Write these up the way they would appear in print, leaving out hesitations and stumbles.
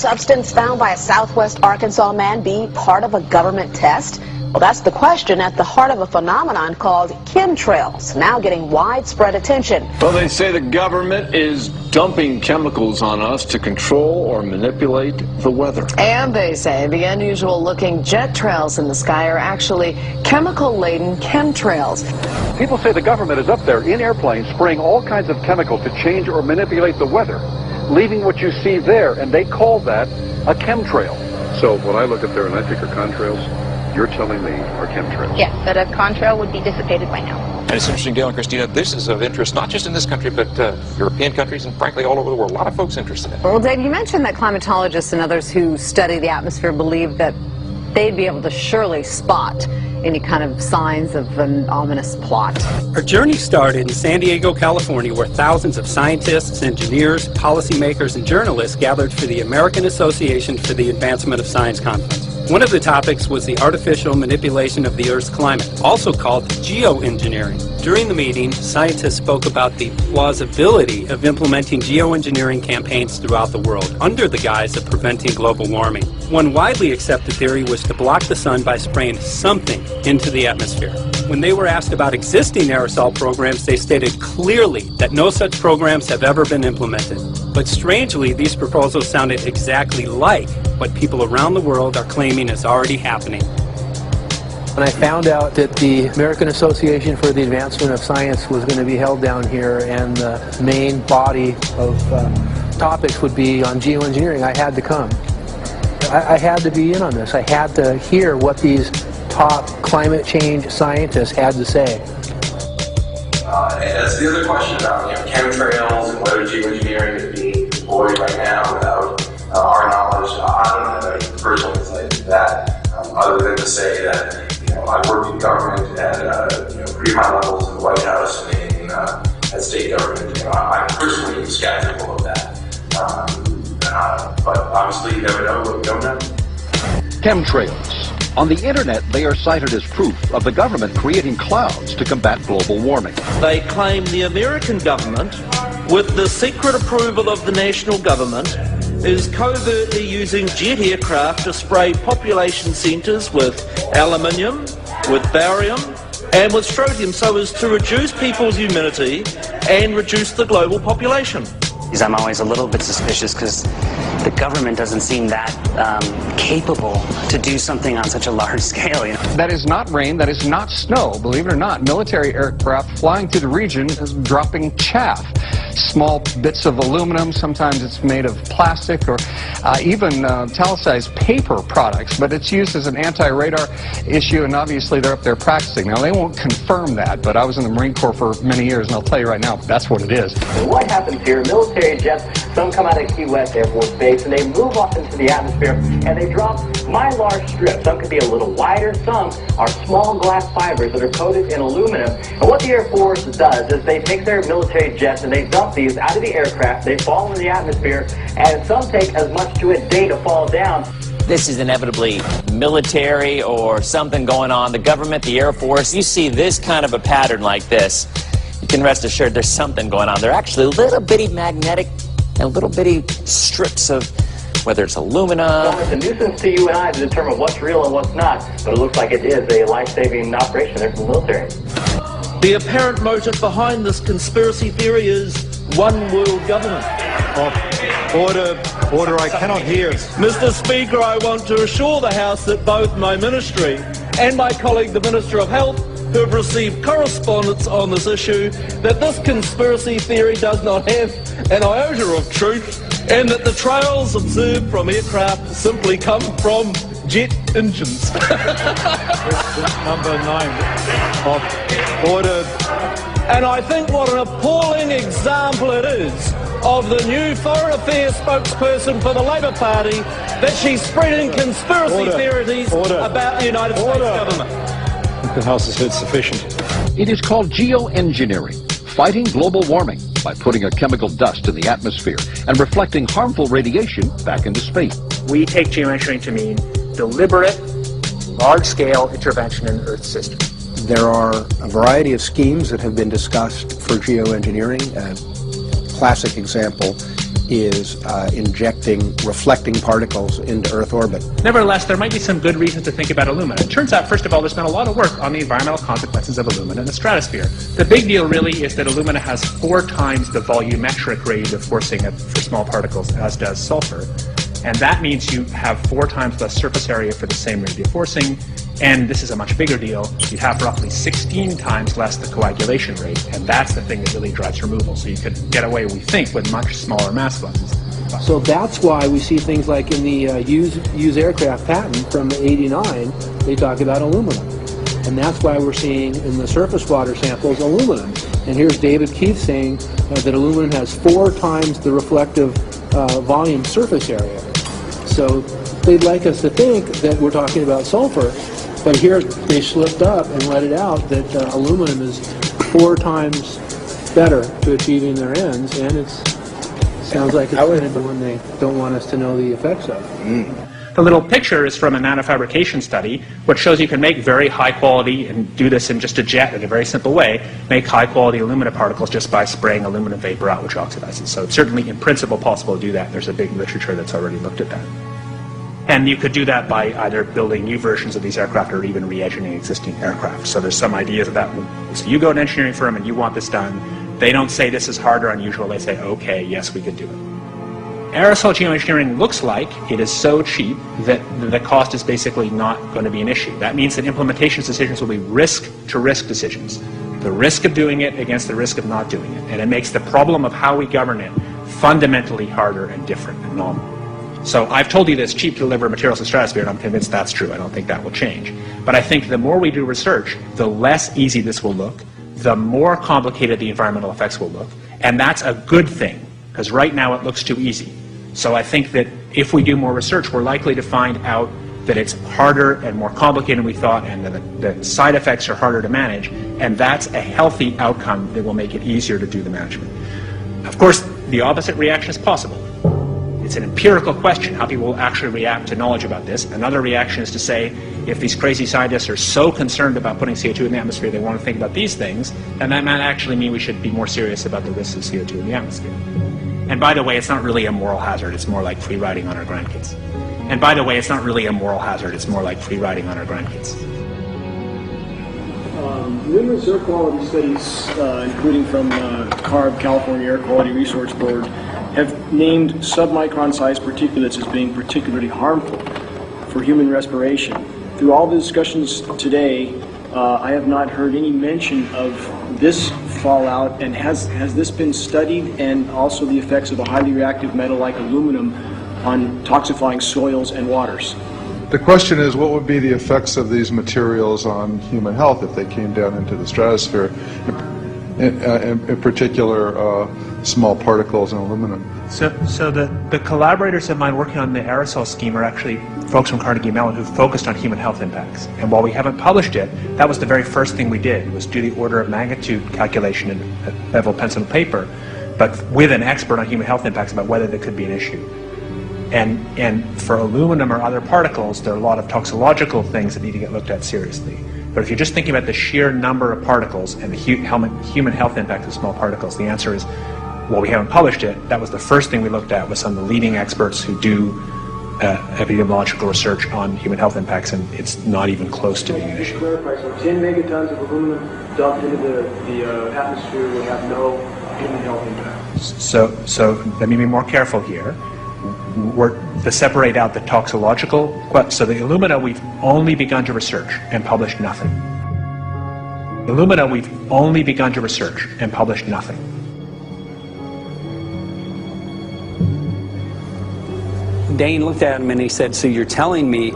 substance found by a southwest Arkansas man be part of a government test? Well, that's the question at the heart of a phenomenon called chemtrails, now getting widespread attention. Well, they say the government is dumping chemicals on us to control or manipulate the weather. And they say the unusual-looking jet trails in the sky are actually chemical-laden chemtrails. People say the government is up there in airplanes spraying all kinds of chemicals to change or manipulate the weather, leaving what you see there, and they call that a chemtrail. So when I look up there and I think are contrails, you're telling me are chemtrails? Yes, that a contrail would be dissipated by now. And it's interesting, Dale and Christina, this is of interest not just in this country, but European countries and frankly all over the world. A lot of folks interested in it. Well, Dave, you mentioned that climatologists and others who study the atmosphere believe that they'd be able to surely spot any kind of signs of an ominous plot. Our journey started in San Diego, California, where thousands of scientists, engineers, policymakers, and journalists gathered for the American Association for the Advancement of Science Conference. One of the topics was the artificial manipulation of the Earth's climate, also called geoengineering. During the meeting, scientists spoke about the plausibility of implementing geoengineering campaigns throughout the world under the guise of preventing global warming. One widely accepted theory was to block the sun by spraying something into the atmosphere. When they were asked about existing aerosol programs, they stated clearly that no such programs have ever been implemented. But strangely, these proposals sounded exactly like what people around the world are claiming is already happening. When I found out that the American Association for the Advancement of Science was going to be held down here and the main body of topics would be on geoengineering, I had to come. I had to be in on this. I had to hear what these top climate change scientists had to say. And that's the other question about chemtrails and whether geoengineering is being employed right now without our knowledge. I don't have any personal insight to that, other than to say that I worked in government at pretty high levels in the White House and in at state government. I'm personally skeptical of that, but obviously you never know what you don't know. Chemtrails. On the internet, they are cited as proof of the government creating clouds to combat global warming. They claim the American government, with the secret approval of the national government, is covertly using jet aircraft to spray population centres with aluminium, with barium, and with strontium so as to reduce people's immunity and reduce the global population. I'm always a little bit suspicious because the government doesn't seem that capable to do something on such a large scale. That is not rain, that is not snow. Believe it or not, military aircraft flying through the region is dropping chaff. Small bits of aluminum, sometimes it's made of plastic or even italicized paper products, but it's used as an anti-radar issue, and obviously they're up there practicing. Now, they won't confirm that, but I was in the Marine Corps for many years, and I'll tell you right now, that's what it is. What happens here, military jets, some come out of Key West Air Force Base, and they move off into the atmosphere, and they drop mylar strips. Some could be a little wider, some are small glass fibers that are coated in aluminum. And what the Air Force does is they take their military jets and they dump these out of the aircraft, they fall into the atmosphere, and some take as much to a day to fall down. This is inevitably military or something going on. The government, the Air Force, you see this kind of a pattern like this, you can rest assured there's something going on. They're actually little bitty magnetic and little bitty strips of, whether it's aluminum. Well, it's a nuisance to you and I to determine what's real and what's not, but it looks like it is a life-saving operation there for the military. The apparent motive behind this conspiracy theory is one world government. Order, I cannot hear. Mr. Speaker, I want to assure the House that both my ministry and my colleague, the Minister of Health, who have received correspondence on this issue, that this conspiracy theory does not have an iota of truth, and that the trails observed from aircraft simply come from jet engines. Number 9 of order. And I think what an appalling example it is of the new Foreign Affairs spokesperson for the Labour Party that she's spreading conspiracy theories about the United States government. The House has heard sufficient. It is called geoengineering, fighting global warming by putting a chemical dust in the atmosphere and reflecting harmful radiation back into space. We take geoengineering to mean deliberate, large-scale intervention in the Earth's system. There are a variety of schemes that have been discussed for geoengineering. A classic example is injecting reflecting particles into Earth orbit. Nevertheless, there might be some good reasons to think about alumina. It turns out, first of all, there's been a lot of work on the environmental consequences of alumina in the stratosphere. The big deal really is that alumina has 4 times the volumetric rate of forcing for small particles as does sulfur. And that means you have 4 times less surface area for the same rate of forcing. And this is a much bigger deal. You have roughly 16 times less the coagulation rate, and that's the thing that really drives removal. So you could get away, we think, with much smaller mass fluxes. So that's why we see things like in the used aircraft patent from '89, they talk about aluminum. And that's why we're seeing in the surface water samples aluminum. And here's David Keith saying that aluminum has 4 times the reflective volume surface area. So they'd like us to think that we're talking about sulfur, but here they slipped up and let it out that aluminum is 4 times better to achieving their ends, and it sounds like it's kind of the one they don't want us to know the effects of. The little picture is from a nanofabrication study, which shows you can make very high quality, and do this in just a jet in a very simple way, make high quality alumina particles just by spraying aluminum vapor out, which oxidizes. So it's certainly in principle possible to do that. There's a big literature that's already looked at that. And you could do that by either building new versions of these aircraft or even re-engineering existing aircraft. So there's some ideas of that. So you go to an engineering firm and you want this done. They don't say this is hard or unusual. They say, okay, yes, we could do it. Aerosol geoengineering looks like it is so cheap that the cost is basically not going to be an issue. That means that implementation decisions will be risk-to-risk decisions. The risk of doing it against the risk of not doing it. And it makes the problem of how we govern it fundamentally harder and different and novel. So I've told you that it's cheap to deliver materials to the stratosphere, and I'm convinced that's true. I don't think that will change. But I think the more we do research, the less easy this will look, the more complicated the environmental effects will look, and that's a good thing, because right now it looks too easy. So I think that if we do more research, we're likely to find out that it's harder and more complicated than we thought, and that the side effects are harder to manage, and that's a healthy outcome that will make it easier to do the management. Of course, the opposite reaction is possible. It's an empirical question how people will actually react to knowledge about this. Another reaction is to say, if these crazy scientists are so concerned about putting CO2 in the atmosphere, they want to think about these things, then that might actually mean we should be more serious about the risks of CO2 in the atmosphere. And by the way, it's not really a moral hazard, it's more like free riding on our grandkids. And by the way, it's not really a moral hazard, it's more like free riding on our grandkids. Numerous air quality studies, including from CARB, California Air Quality Resource Board, have named submicron-sized particulates as being particularly harmful for human respiration. Through all the discussions today, I have not heard any mention of this fallout, and has this been studied, and also the effects of a highly reactive metal like aluminum on toxifying soils and waters? The question is, what would be the effects of these materials on human health if they came down into the stratosphere, in particular small particles and aluminum? So the collaborators of mine working on the aerosol scheme are actually folks from Carnegie Mellon who focused on human health impacts. And while we haven't published it, that was the very first thing we did, was do the order of magnitude calculation in level pencil and paper, but with an expert on human health impacts about whether there could be an issue. And for aluminum or other particles, there are a lot of toxicological things that need to get looked at seriously. But if you're just thinking about the sheer number of particles and the human health impact of small particles, the answer is, well, we haven't published it. That was the first thing we looked at with some of the leading experts who do epidemiological research on human health impacts, and it's not even close to being an issue. To clarify, so 10 megatons of aluminum dumped into the atmosphere would have no human health impact. So let me be more careful here. To separate out the toxicological, so the alumina we've only begun to research and published nothing. Alumina we've only begun to research and published nothing. Dane looked at him and he said, so you're telling me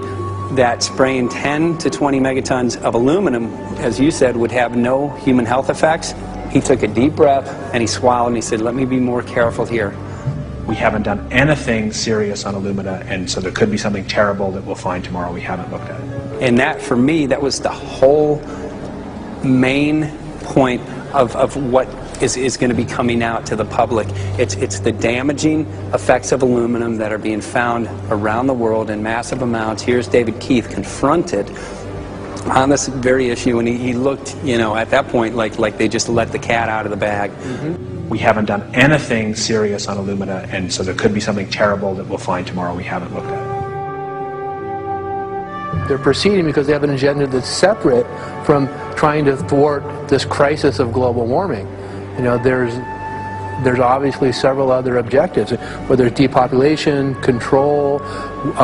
that spraying 10 to 20 megatons of aluminum, as you said, would have no human health effects? He took a deep breath and he swallowed and he said, let me be more careful here. We haven't done anything serious on alumina, and so there could be something terrible that we'll find tomorrow we haven't looked at it. And that, for me, that was the whole main point of what is going to be coming out to the public. It's the damaging effects of aluminum that are being found around the world in massive amounts. Here's David Keith confronted on this very issue, and he looked, you know, at that point like they just let the cat out of the bag. Mm-hmm. we haven't done anything serious on Illumina, and so there could be something terrible that we'll find tomorrow we haven't looked at. They're proceeding because they have an agenda that's separate from trying to thwart this crisis of global warming. You know, there's obviously several other objectives, whether it's depopulation, control,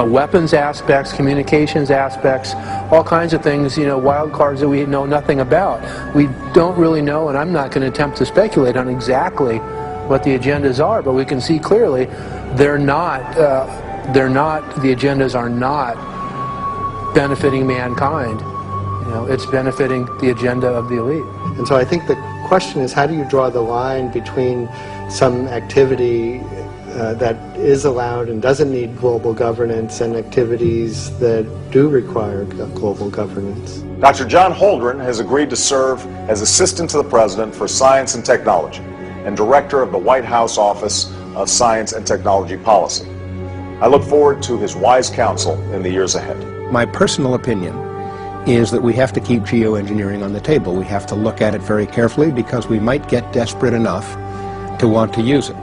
weapons aspects, communications aspects, all kinds of things, you know, wild cards that we know nothing about. We don't really know, and I'm not going to attempt to speculate on exactly what the agendas are, but we can see clearly the agendas are not benefiting mankind. You know, it's benefiting the agenda of the elite. And so I think the question is, how do you draw the line between some activity that is allowed and doesn't need global governance and activities that do require global governance? Dr. John Holdren has agreed to serve as Assistant to the President for Science and Technology and Director of the White House Office of Science and Technology Policy. I look forward to his wise counsel in the years ahead. My personal opinion is that we have to keep geoengineering on the table. We have to look at it very carefully because we might get desperate enough to want to use it.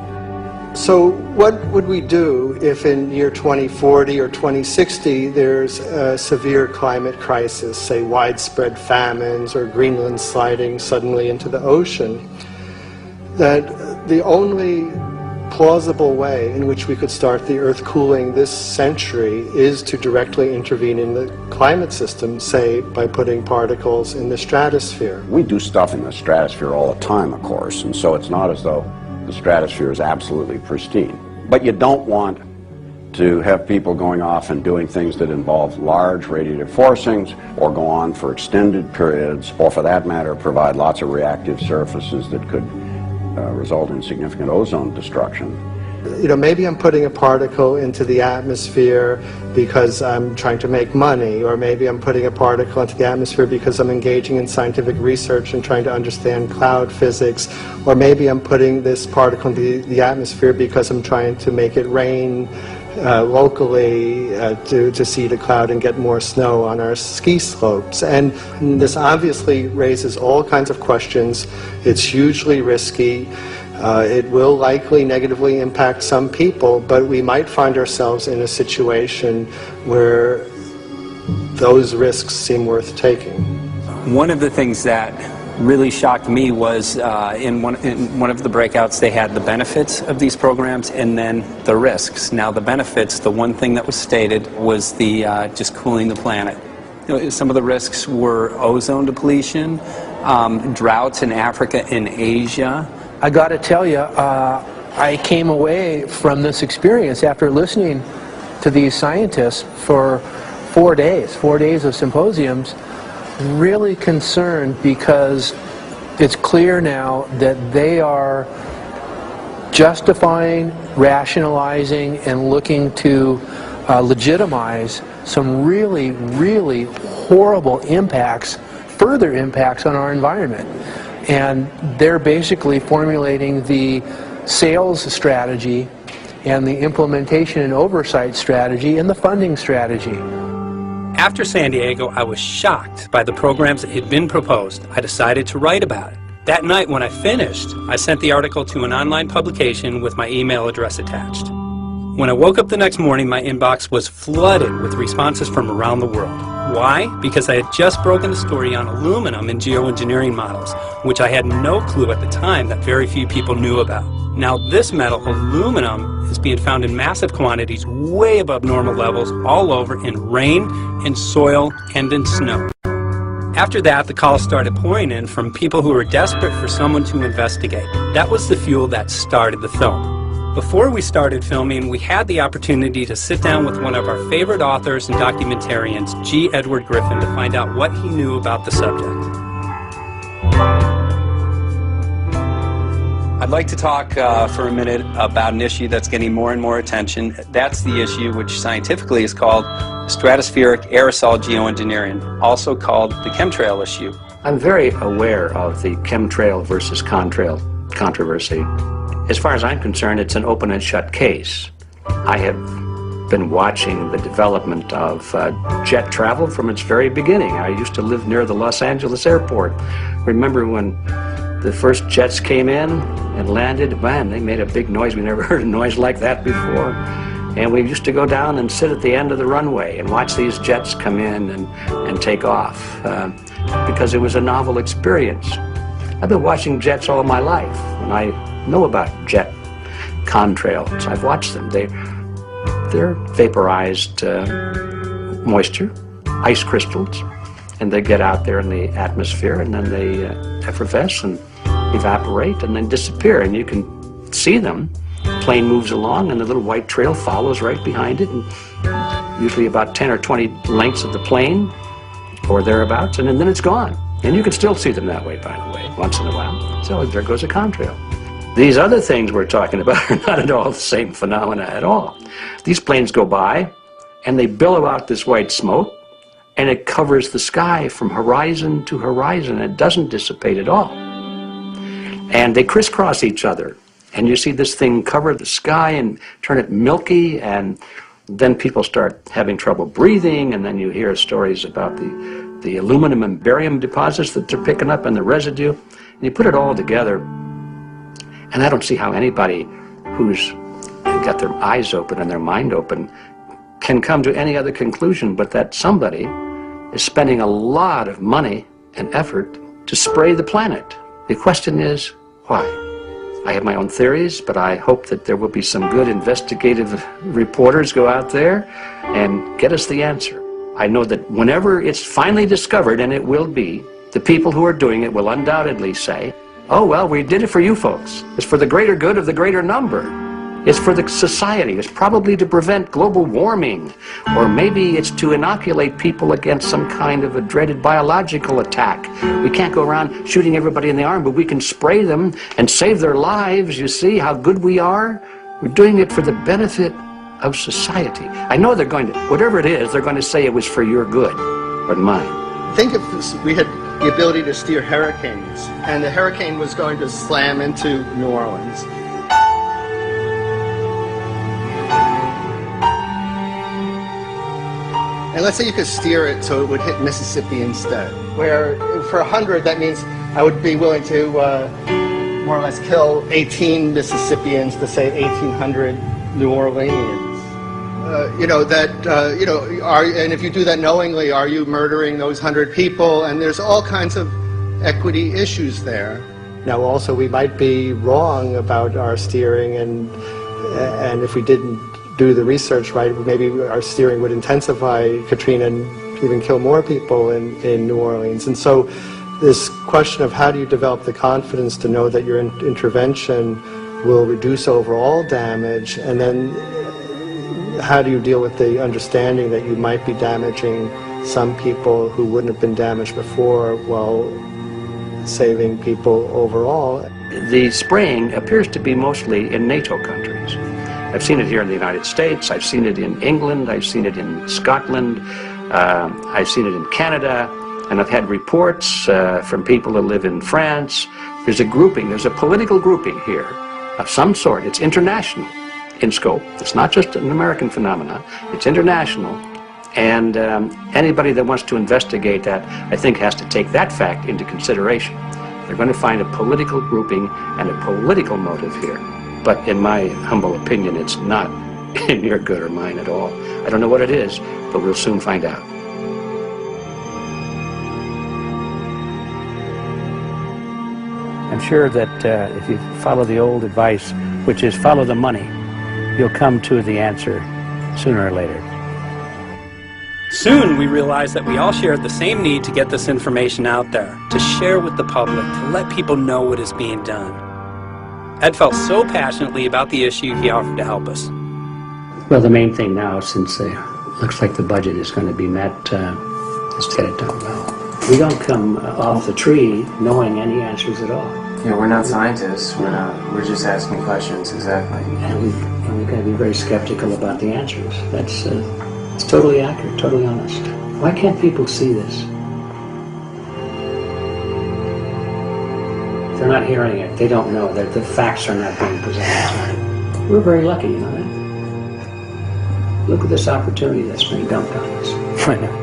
So what would we do if in year 2040 or 2060 there's a severe climate crisis, say widespread famines or Greenland sliding suddenly into the ocean? That the only plausible way in which we could start the Earth cooling this century is to directly intervene in the climate system, say by putting particles in the stratosphere. We do stuff in the stratosphere all the time, of course, and so it's not as though the stratosphere is absolutely pristine. But you don't want to have people going off and doing things that involve large radiative forcings or go on for extended periods, or for that matter provide lots of reactive surfaces that could result in significant ozone destruction. You know, maybe I'm putting a particle into the atmosphere because I'm trying to make money, or maybe I'm putting a particle into the atmosphere because I'm engaging in scientific research and trying to understand cloud physics, or maybe I'm putting this particle into the atmosphere because I'm trying to make it rain locally to seed a cloud and get more snow on our ski slopes. And this obviously raises all kinds of questions. It's hugely risky. It will likely negatively impact some people, but we might find ourselves in a situation where those risks seem worth taking. One of the things that really shocked me was in one of the breakouts they had the benefits of these programs and then the risks. Now the benefits, the one thing that was stated was the just cooling the planet. You know, some of the risks were ozone depletion, droughts in Africa and Asia. I got to tell you, I came away from this experience after listening to these scientists for 4 days of symposiums, really concerned, because it's clear now that they are justifying, rationalizing, and looking to legitimize some really, really horrible impacts, further impacts on our environment. And they're basically formulating the sales strategy and the implementation and oversight strategy and the funding strategy. After San Diego, I was shocked by the programs that had been proposed. I decided to write about it. That night when I finished, I sent the article to an online publication with my email address attached. When I woke up the next morning, my inbox was flooded with responses from around the world. Why? Because I had just broken the story on aluminum in geoengineering models, which I had no clue at the time that very few people knew about. Now this metal, aluminum, is being found in massive quantities way above normal levels all over in rain, in soil, and in snow. After that, the calls started pouring in from people who were desperate for someone to investigate. That was the fuel that started the film. Before we started filming, we had the opportunity to sit down with one of our favorite authors and documentarians, G. Edward Griffin, to find out what he knew about the subject. I'd like to talk for a minute about an issue that's getting more and more attention. That's the issue which scientifically is called stratospheric aerosol geoengineering, also called the chemtrail issue. I'm very aware of the chemtrail versus contrail controversy. As far as I'm concerned, it's an open and shut case. I have been watching the development of jet travel from its very beginning. I used to live near the Los Angeles airport. Remember when the first jets came in and landed, man, they made a big noise. We never heard a noise like that before. And we used to go down and sit at the end of the runway and watch these jets come in and take off because it was a novel experience. I've been watching jets all my life, and I know about jet contrails. I've watched them. They're vaporized moisture, ice crystals, and they get out there in the atmosphere, and then they effervesce and evaporate and then disappear, and you can see them. Plane moves along and the little white trail follows right behind it, and usually about 10 or 20 lengths of the plane or thereabouts, and then it's gone. And you can still see them that way, by the way, once in a while. So there goes a contrail. These other things we're talking about are not at all the same phenomena at all. These planes go by and they billow out this white smoke, and it covers the sky from horizon to horizon. It doesn't dissipate at all. And they crisscross each other. And you see this thing cover the sky and turn it milky, and then people start having trouble breathing, and then you hear stories about the aluminum and barium deposits that they're picking up and the residue. And you put it all together, and I don't see how anybody who's got their eyes open and their mind open can come to any other conclusion but that somebody is spending a lot of money and effort to spray the planet. The question is, why? I have my own theories, but I hope that there will be some good investigative reporters go out there and get us the answer. I know that whenever it's finally discovered, and it will be, the people who are doing it will undoubtedly say, oh, well, we did it for you folks. It's for the greater good of the greater number. It's for the society. It's probably to prevent global warming. Or maybe it's to inoculate people against some kind of a dreaded biological attack. We can't go around shooting everybody in the arm, but we can spray them and save their lives. You see how good we are? We're doing it for the benefit of society. I know they're going to, whatever it is, they're going to say it was for your good or mine. Think if we had the ability to steer hurricanes, and the hurricane was going to slam into New Orleans. And let's say you could steer it so it would hit Mississippi instead, where for 100, that means I would be willing to more or less kill 18 Mississippians to save 1,800 New Orleanians. And if you do that knowingly, are you murdering those 100 people? And there's all kinds of equity issues there. Now, also, we might be wrong about our steering, and if we didn't do the research right, maybe our steering would intensify Katrina and even kill more people in New Orleans. And so this question of how do you develop the confidence to know that your intervention will reduce overall damage, and then how do you deal with the understanding that you might be damaging some people who wouldn't have been damaged before while saving people overall? The spraying appears to be mostly in NATO countries. I've seen it here in the United States, I've seen it in England, I've seen it in Scotland, I've seen it in Canada, and I've had reports from people who live in France. There's a grouping, there's a political grouping here of some sort. It's international in scope. It's not just an American phenomenon, it's international. And anybody that wants to investigate that, I think, has to take that fact into consideration. They're going to find a political grouping and a political motive here. But in my humble opinion, it's not in your good or mine at all. I don't know what it is, but we'll soon find out. I'm sure that if you follow the old advice, which is follow the money, you'll come to the answer sooner or later. Soon we realized that we all shared the same need to get this information out there, to share with the public, to let people know what is being done. Ed felt so passionately about the issue, he offered to help us. Well, the main thing now, since it looks like the budget is going to be met, is to get it done well. We don't come off the tree knowing any answers at all. Yeah, we're not scientists. We're just asking questions, exactly. And we've got to be very skeptical about the answers. It's totally accurate, totally honest. Why can't people see this? They're not hearing it. They don't know that the facts are not being presented. We're very lucky, you know that? Look at this opportunity that's being dumped on us. I know.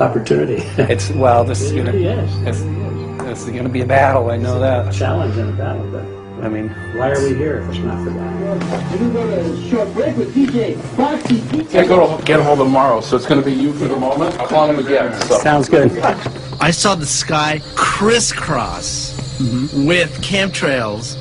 Opportunity. It's, well, this, Yes. This is going to be a battle, I know that. Challenge and a battle, but I mean, why are we here if it's not for that? We're going to go to a short break with DJ Foxy. Can't go to get him tomorrow, so it's going to be you for the moment. I'll call him again. So. Sounds good. I saw the sky crisscross with chemtrails,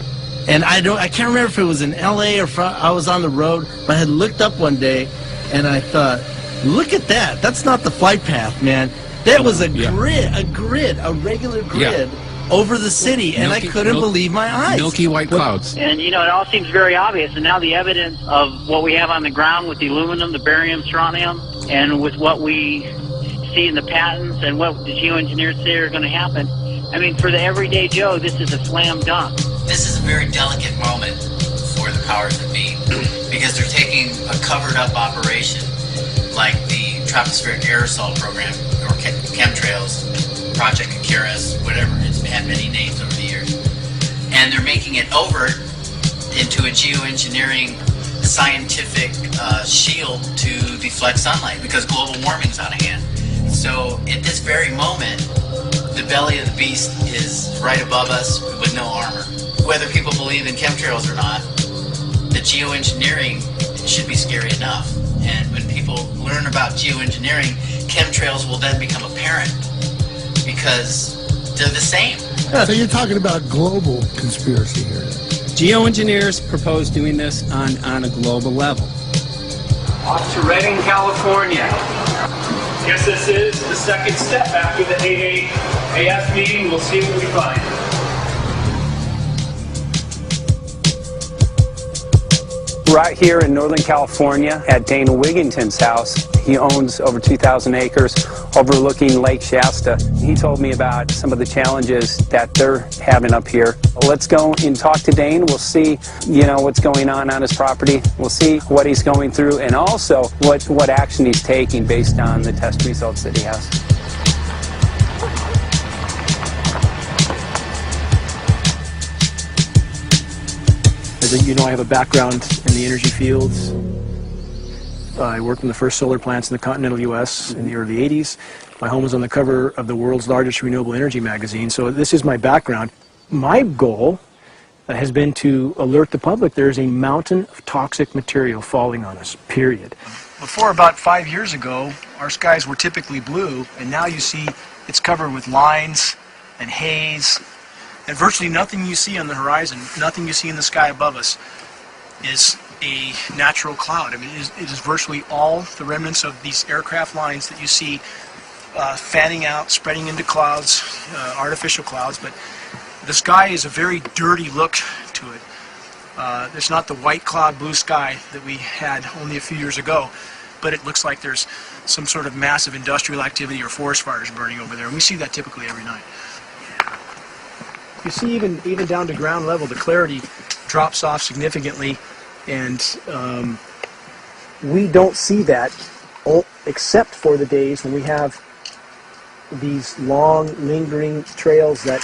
and I can't remember if it was in LA or I was on the road, but I had looked up one day, and I thought, look at that. That's not the flight path, man. That was a grid, a regular grid. Over the city, and I couldn't believe my eyes. Milky white clouds. And, you know, it all seems very obvious, and now the evidence of what we have on the ground with the aluminum, the barium, strontium, and with what we see in the patents and what the geoengineers say are going to happen, I mean, for the everyday Joe, this is a slam dunk. This is a very delicate moment for the powers that be, because they're taking a covered-up operation like the tropospheric aerosol program, or chemtrails, Project Icarus, whatever, it's had many names over the years. And they're making it over into a geoengineering scientific shield to deflect sunlight because global warming's out of hand. So at this very moment, the belly of the beast is right above us with no armor. Whether people believe in chemtrails or not, the geoengineering should be scary enough. And when people learn about geoengineering, chemtrails will then become apparent, because they're the same. So you're talking about global conspiracy here. Geoengineers propose doing this on a global level. Off to Redding, California. Guess this is the second step after the AAAS meeting. We'll see what we find. Right here in Northern California at Dana Wigington's house. He owns over 2,000 acres overlooking Lake Shasta. He told me about some of the challenges that they're having up here. Let's go and talk to Dane. We'll see, you know, what's going on his property. We'll see what he's going through and also what action he's taking based on the test results that he has. As you know, I have a background in the energy fields. I worked in the first solar plants in the continental U.S. in the early 80s. My home was on the cover of the world's largest renewable energy magazine, so this is my background. My goal has been to alert the public there's a mountain of toxic material falling on us, period. Before about 5 years ago, our skies were typically blue, and now you see it's covered with lines and haze, and virtually nothing you see on the horizon, nothing you see in the sky above us is a natural cloud. I mean, it is virtually all the remnants of these aircraft lines that you see fanning out, spreading into clouds, artificial clouds, but the sky is a very dirty look to it. It's not the white cloud blue sky that we had only a few years ago, but it looks like there's some sort of massive industrial activity or forest fires burning over there, and we see that typically every night. You see even down to ground level, the clarity drops off significantly, and we don't see that except for the days when we have these long, lingering trails that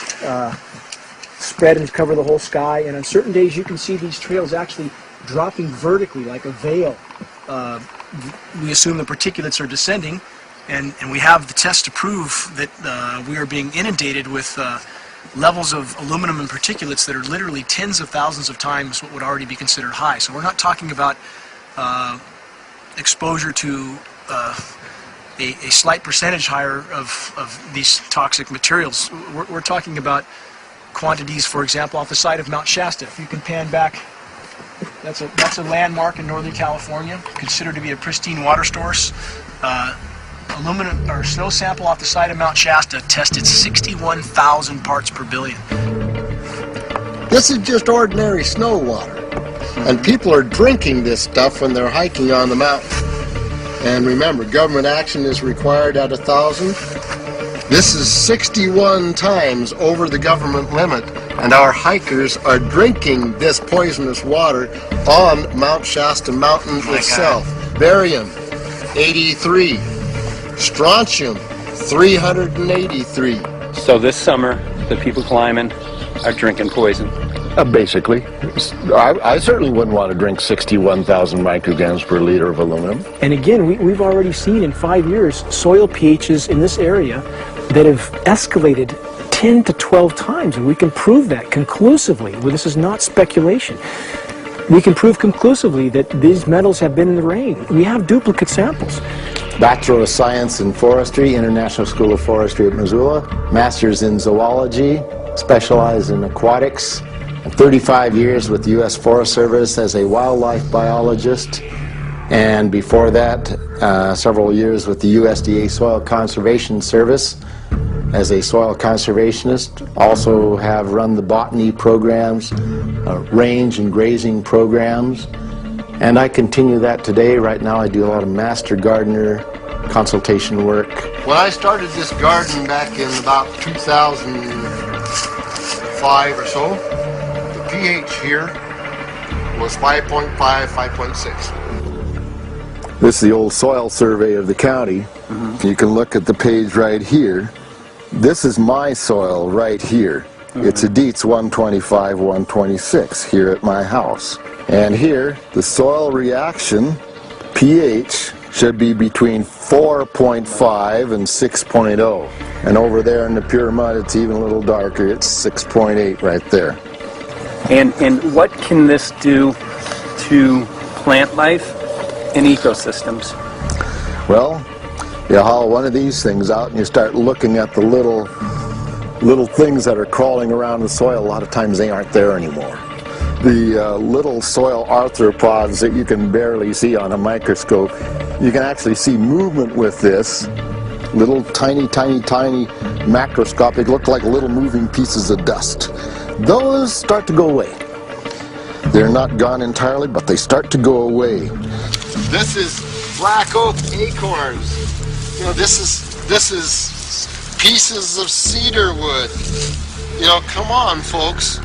spread and cover the whole sky, and on certain days you can see these trails actually dropping vertically like a veil. We assume the particulates are descending, and we have the test to prove that we are being inundated with levels of aluminum and particulates that are literally tens of thousands of times what would already be considered high. So we're not talking about exposure to a slight percentage higher of these toxic materials. We're talking about quantities, for example, off the side of Mount Shasta. If you can pan back, that's a landmark in Northern California, considered to be a pristine water source. Aluminum or snow sample off the side of Mount Shasta tested 61,000 parts per billion. This is just ordinary snow water, and people are drinking this stuff when they're hiking on the mountain. And remember, government action is required at 1,000. This is 61 times over the government limit, and our hikers are drinking this poisonous water on Mount Shasta Mountain itself. Barium, 83. Strontium, 383. So this summer, the people climbing are drinking poison. Basically. I certainly wouldn't want to drink 61,000 micrograms per liter of aluminum. And again, we've already seen in 5 years soil pHs in this area that have escalated 10 to 12 times, and we can prove that conclusively. Well, this is not speculation. We can prove conclusively that these metals have been in the rain. We have duplicate samples. Bachelor of Science in Forestry, International School of Forestry at Missoula. Master's in Zoology, specialized in aquatics. And 35 years with the U.S. Forest Service as a wildlife biologist. And before that, several years with the USDA Soil Conservation Service as a soil conservationist. Also have run the botany programs, range and grazing programs. And I continue that today. Right now I do a lot of master gardener consultation work. When I started this garden back in about 2005 or so, the pH here was 5.5, 5.6. This is the old soil survey of the county. You can look at the page right here. This is my soil right here. It's a Dietz 125, 126 here at my house. And here, the soil reaction pH should be between 4.5 and 6.0. And over there in the pure mud, it's even a little darker. It's 6.8 right there. And what can this do to plant life and ecosystems? Well, you haul one of these things out and you start looking at the little things that are crawling around the soil. A lot of times they aren't there anymore. The little soil arthropods that you can barely see on a microscope, you can actually see movement with this. Little tiny macroscopic, look like little moving pieces of dust. Those start to go away. They're not gone entirely, but they start to go away. This is black oak acorns. You know, this is pieces of cedar wood. You know, come on, folks.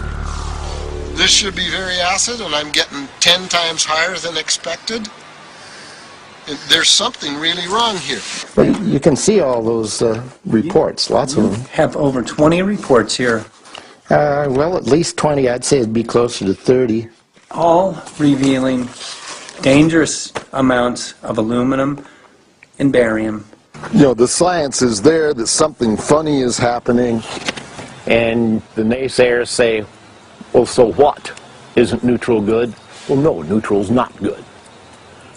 This should be very acid, and I'm getting 10 times higher than expected. There's something really wrong here. But you can see all those reports, lots of them. Have over 20 reports here. Well, at least 20. I'd say it'd be closer to 30. All revealing dangerous amounts of aluminum and barium. You know, the science is there that something funny is happening. And the naysayers say, well, so what? Isn't neutral good? Well, no, neutral's not good.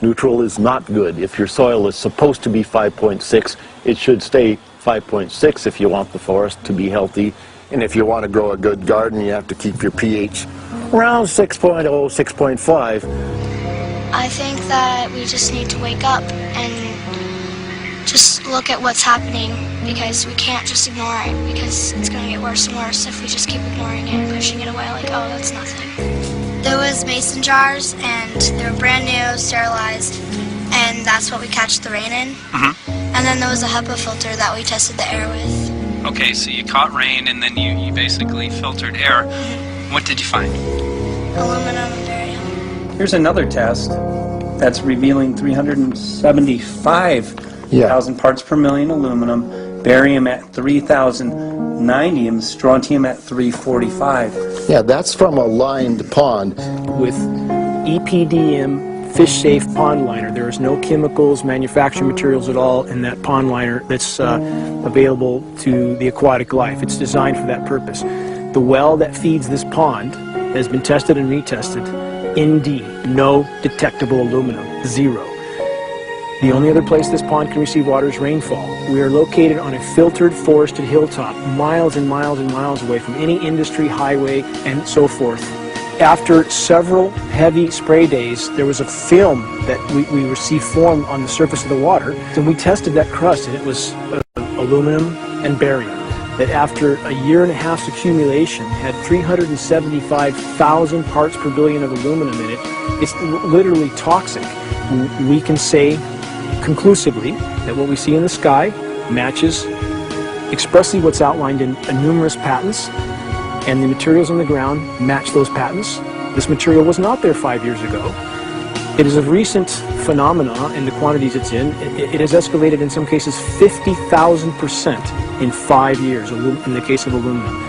Neutral is not good. If your soil is supposed to be 5.6, it should stay 5.6 if you want the forest to be healthy. And if you want to grow a good garden, you have to keep your pH around 6.0, 6.5. I think that we just need to wake up and just look at what's happening, because we can't just ignore it, because it's going to get worse and worse if we just keep ignoring it and pushing it away like, oh, that's nothing. There was mason jars, and they were brand new, sterilized, and that's what we catch the rain in. And then there was a HEPA filter that we tested the air with. Okay, so you caught rain and then you basically filtered air. What did you find? Aluminum and barium. Here's another test that's revealing 375,000 parts per million aluminum, barium at 3,090, and strontium at 345. Yeah, that's from a lined pond with EPDM fish-safe pond liner. There is no chemicals, manufacturing materials at all in that pond liner that's available to the aquatic life. It's designed for that purpose. The well that feeds this pond has been tested and retested. ND, no detectable aluminum, 0. The only other place this pond can receive water is rainfall. We are located on a filtered, forested hilltop, miles and miles and miles away from any industry, highway, and so forth. After several heavy spray days, there was a film that we received formed on the surface of the water, and we tested that crust, and it was aluminum and barium. That after a year and a half's accumulation had 375,000 parts per billion of aluminum in it. It's literally toxic. We can say conclusively that what we see in the sky matches expressly what's outlined in numerous patents, and the materials on the ground match those patents. This material was not there 5 years ago. It is a recent phenomena in the quantities it's in. It has escalated in some cases 50,000% in 5 years in the case of aluminum.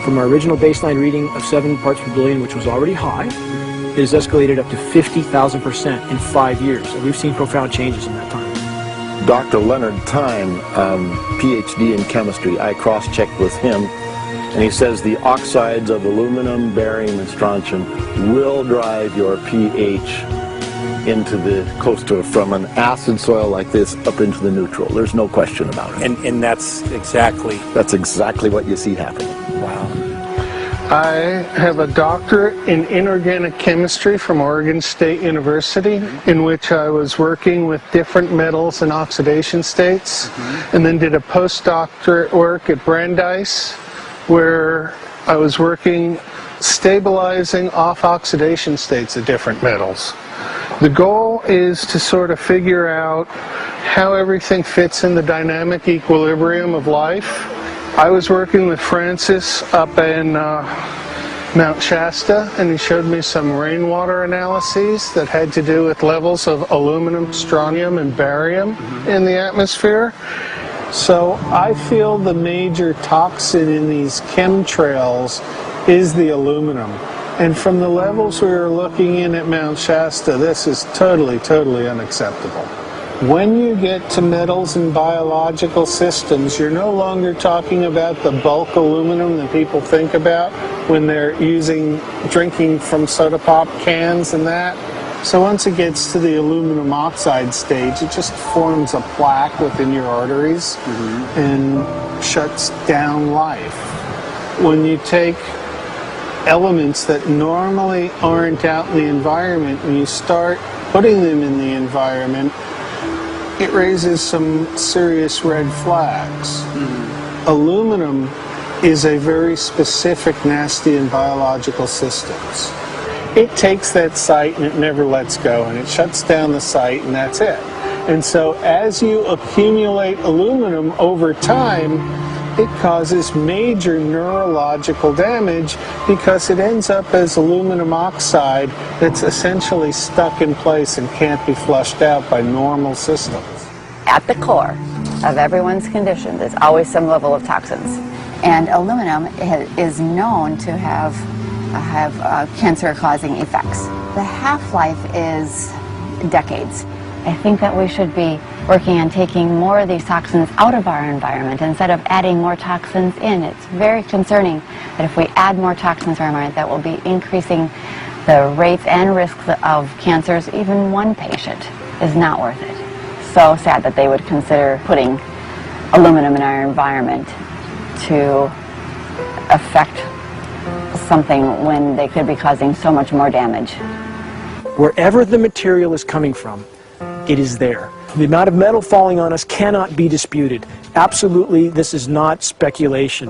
From our original baseline reading of 7 parts per billion, which was already high, it has escalated up to 50,000% in 5 years. So we've seen profound changes in that time. Dr. Leonard Time, PhD in chemistry, I cross-checked with him And he says the oxides of aluminum, barium, and strontium will drive your pH into the close to from an acid soil like this up into the neutral. There's no question about it. And that's exactly what you see happening. Wow. I have a doctorate in inorganic chemistry from Oregon State University, in which I was working with different metals and oxidation states, and then did a postdoctorate work at Brandeis, where I was working stabilizing off oxidation states of different metals. The goal is to sort of figure out how everything fits in the dynamic equilibrium of life. I was working with Francis up in Mount Shasta, and he showed me some rainwater analyses that had to do with levels of aluminum, strontium, and barium in the atmosphere. So I feel the major toxin in these chemtrails is the aluminum. And from the levels we were looking in at Mount Shasta, this is totally, totally unacceptable. When you get to metals and biological systems, you're no longer talking about the bulk aluminum that people think about when they're drinking from soda pop cans and that. So once it gets to the aluminum oxide stage, it just forms a plaque within your arteries and shuts down life. When you take elements that normally aren't out in the environment and you start putting them in the environment, it raises some serious red flags. Aluminum is a very specific, nasty in biological systems. It takes that site and it never lets go, and it shuts down the site, and that's it. And so as you accumulate aluminum over time, it causes major neurological damage because it ends up as aluminum oxide that's essentially stuck in place and can't be flushed out by normal systems. At the core of everyone's condition, there's always some level of toxins. And aluminum is known to have cancer-causing effects. The half-life is decades. I think that we should be working on taking more of these toxins out of our environment instead of adding more toxins in. It's very concerning that if we add more toxins to our environment, that will be increasing the rates and risks of cancers. Even one patient is not worth it. So sad that they would consider putting aluminum in our environment to affect something when they could be causing so much more damage. Wherever the material is coming from, it is there. The amount of metal falling on us cannot be disputed. Absolutely, this is not speculation.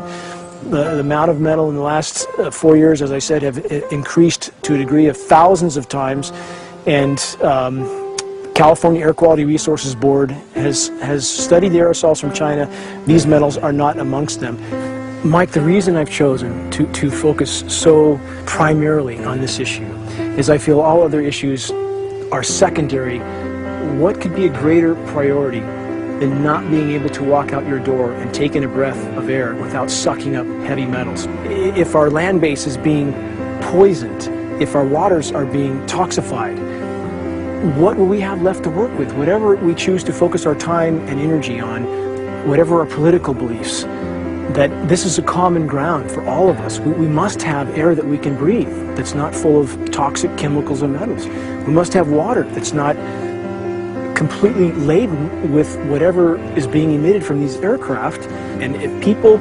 The amount of metal in the last 4 years, as I said, have increased to a degree of thousands of times, and California Air Quality Resources Board has studied the aerosols from China. These metals are not amongst them. Mike, the reason I've chosen to focus so primarily on this issue is I feel all other issues are secondary. What could be a greater priority than not being able to walk out your door and take in a breath of air without sucking up heavy metals? If our land base is being poisoned, if our waters are being toxified, what will we have left to work with? Whatever we choose to focus our time and energy on, whatever our political beliefs, that this is a common ground for all of us. We must have air that we can breathe that's not full of toxic chemicals and metals. We must have water that's not completely laden with whatever is being emitted from these aircraft. And if people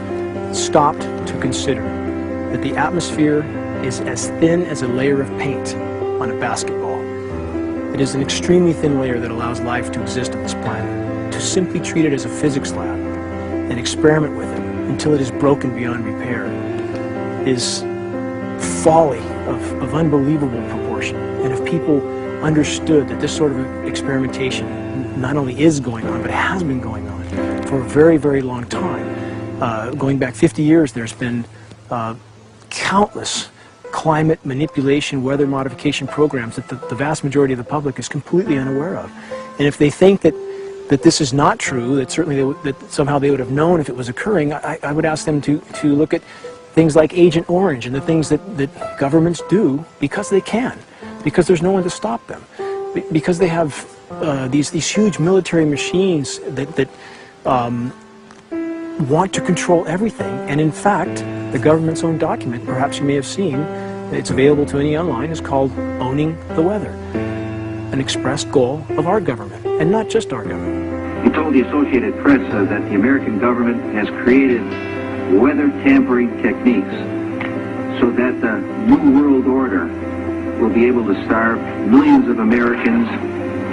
stopped to consider that the atmosphere is as thin as a layer of paint on a basketball, it is an extremely thin layer that allows life to exist on this planet. To simply treat it as a physics lab and experiment with it until it is broken beyond repair is folly of unbelievable proportion. And if people understood that this sort of experimentation not only is going on, but has been going on for a very, very long time. Going back 50 years, there's been countless climate manipulation, weather modification programs that the vast majority of the public is completely unaware of. And if they think that this is not true, that certainly that somehow they would have known if it was occurring, I would ask them to look at things like Agent Orange and the things that governments do because they can, because there's no one to stop them, because they have these huge military machines that want to control everything. And in fact, the government's own document, perhaps you may have seen, it's available to any online, is called Owning the Weather, an expressed goal of our government, and not just our government. He told the Associated Press that the American government has created weather tampering techniques so that the New World Order will be able to starve millions of Americans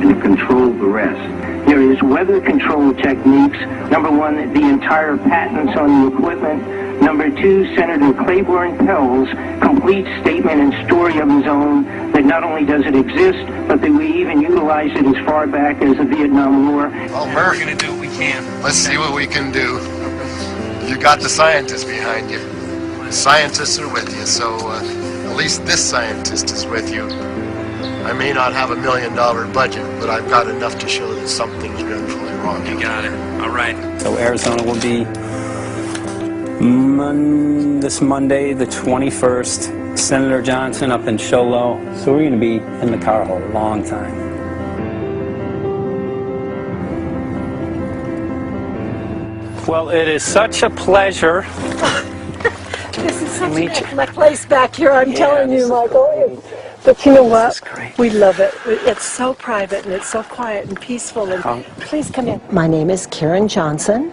and to control the rest. There is weather control techniques. Number one, the entire patents on the equipment. Number two, Senator Claiborne Pell's complete statement and story of his own that not only does it exist, but that we even utilize it as far back as the Vietnam War. Well, Murph, we're going to do what we can. Let's see what we can do. You got the scientists behind you. The scientists are with you, so at least this scientist is with you. I may not have $1 million budget, but I've got enough to show that something's dreadfully wrong. You got it. All right. So Arizona will be this Monday, the 21st. Senator Johnson up in Show Low. So we're going to be in the car a long time. Well, it is such a pleasure. This is such an excellent place back here, I'm telling you, Michael. But you know what? We love it. It's so private and it's so quiet and peaceful. And please come in. My name is Karen Johnson.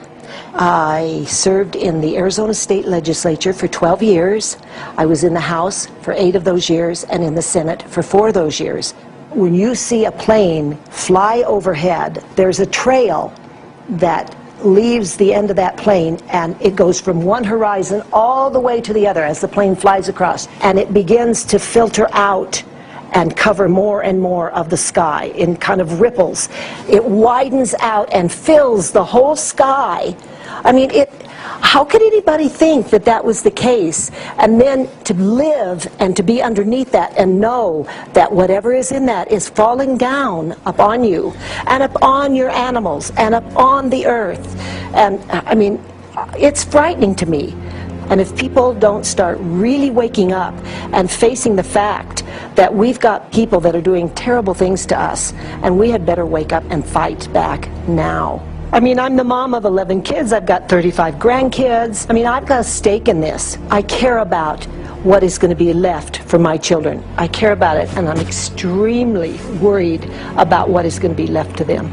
I served in the Arizona State Legislature for 12 years. I was in the House for 8 of those years and in the Senate for 4 of those years. When you see a plane fly overhead, there's a trail that leaves the end of that plane, and it goes from one horizon all the way to the other as the plane flies across, and it begins to filter out and cover more and more of the sky in kind of ripples. It widens out and fills the whole sky. I mean, how could anybody think that that was the case? And then to live and to be underneath that and know that whatever is in that is falling down upon you and upon your animals and upon the earth. And I mean, it's frightening to me. And if people don't start really waking up and facing the fact that we've got people that are doing terrible things to us, and we had better wake up and fight back now. I mean, I'm the mom of 11 kids. I've got 35 grandkids. I mean, I've got a stake in this. I care about what is going to be left for my children. I care about it, and I'm extremely worried about what is going to be left to them.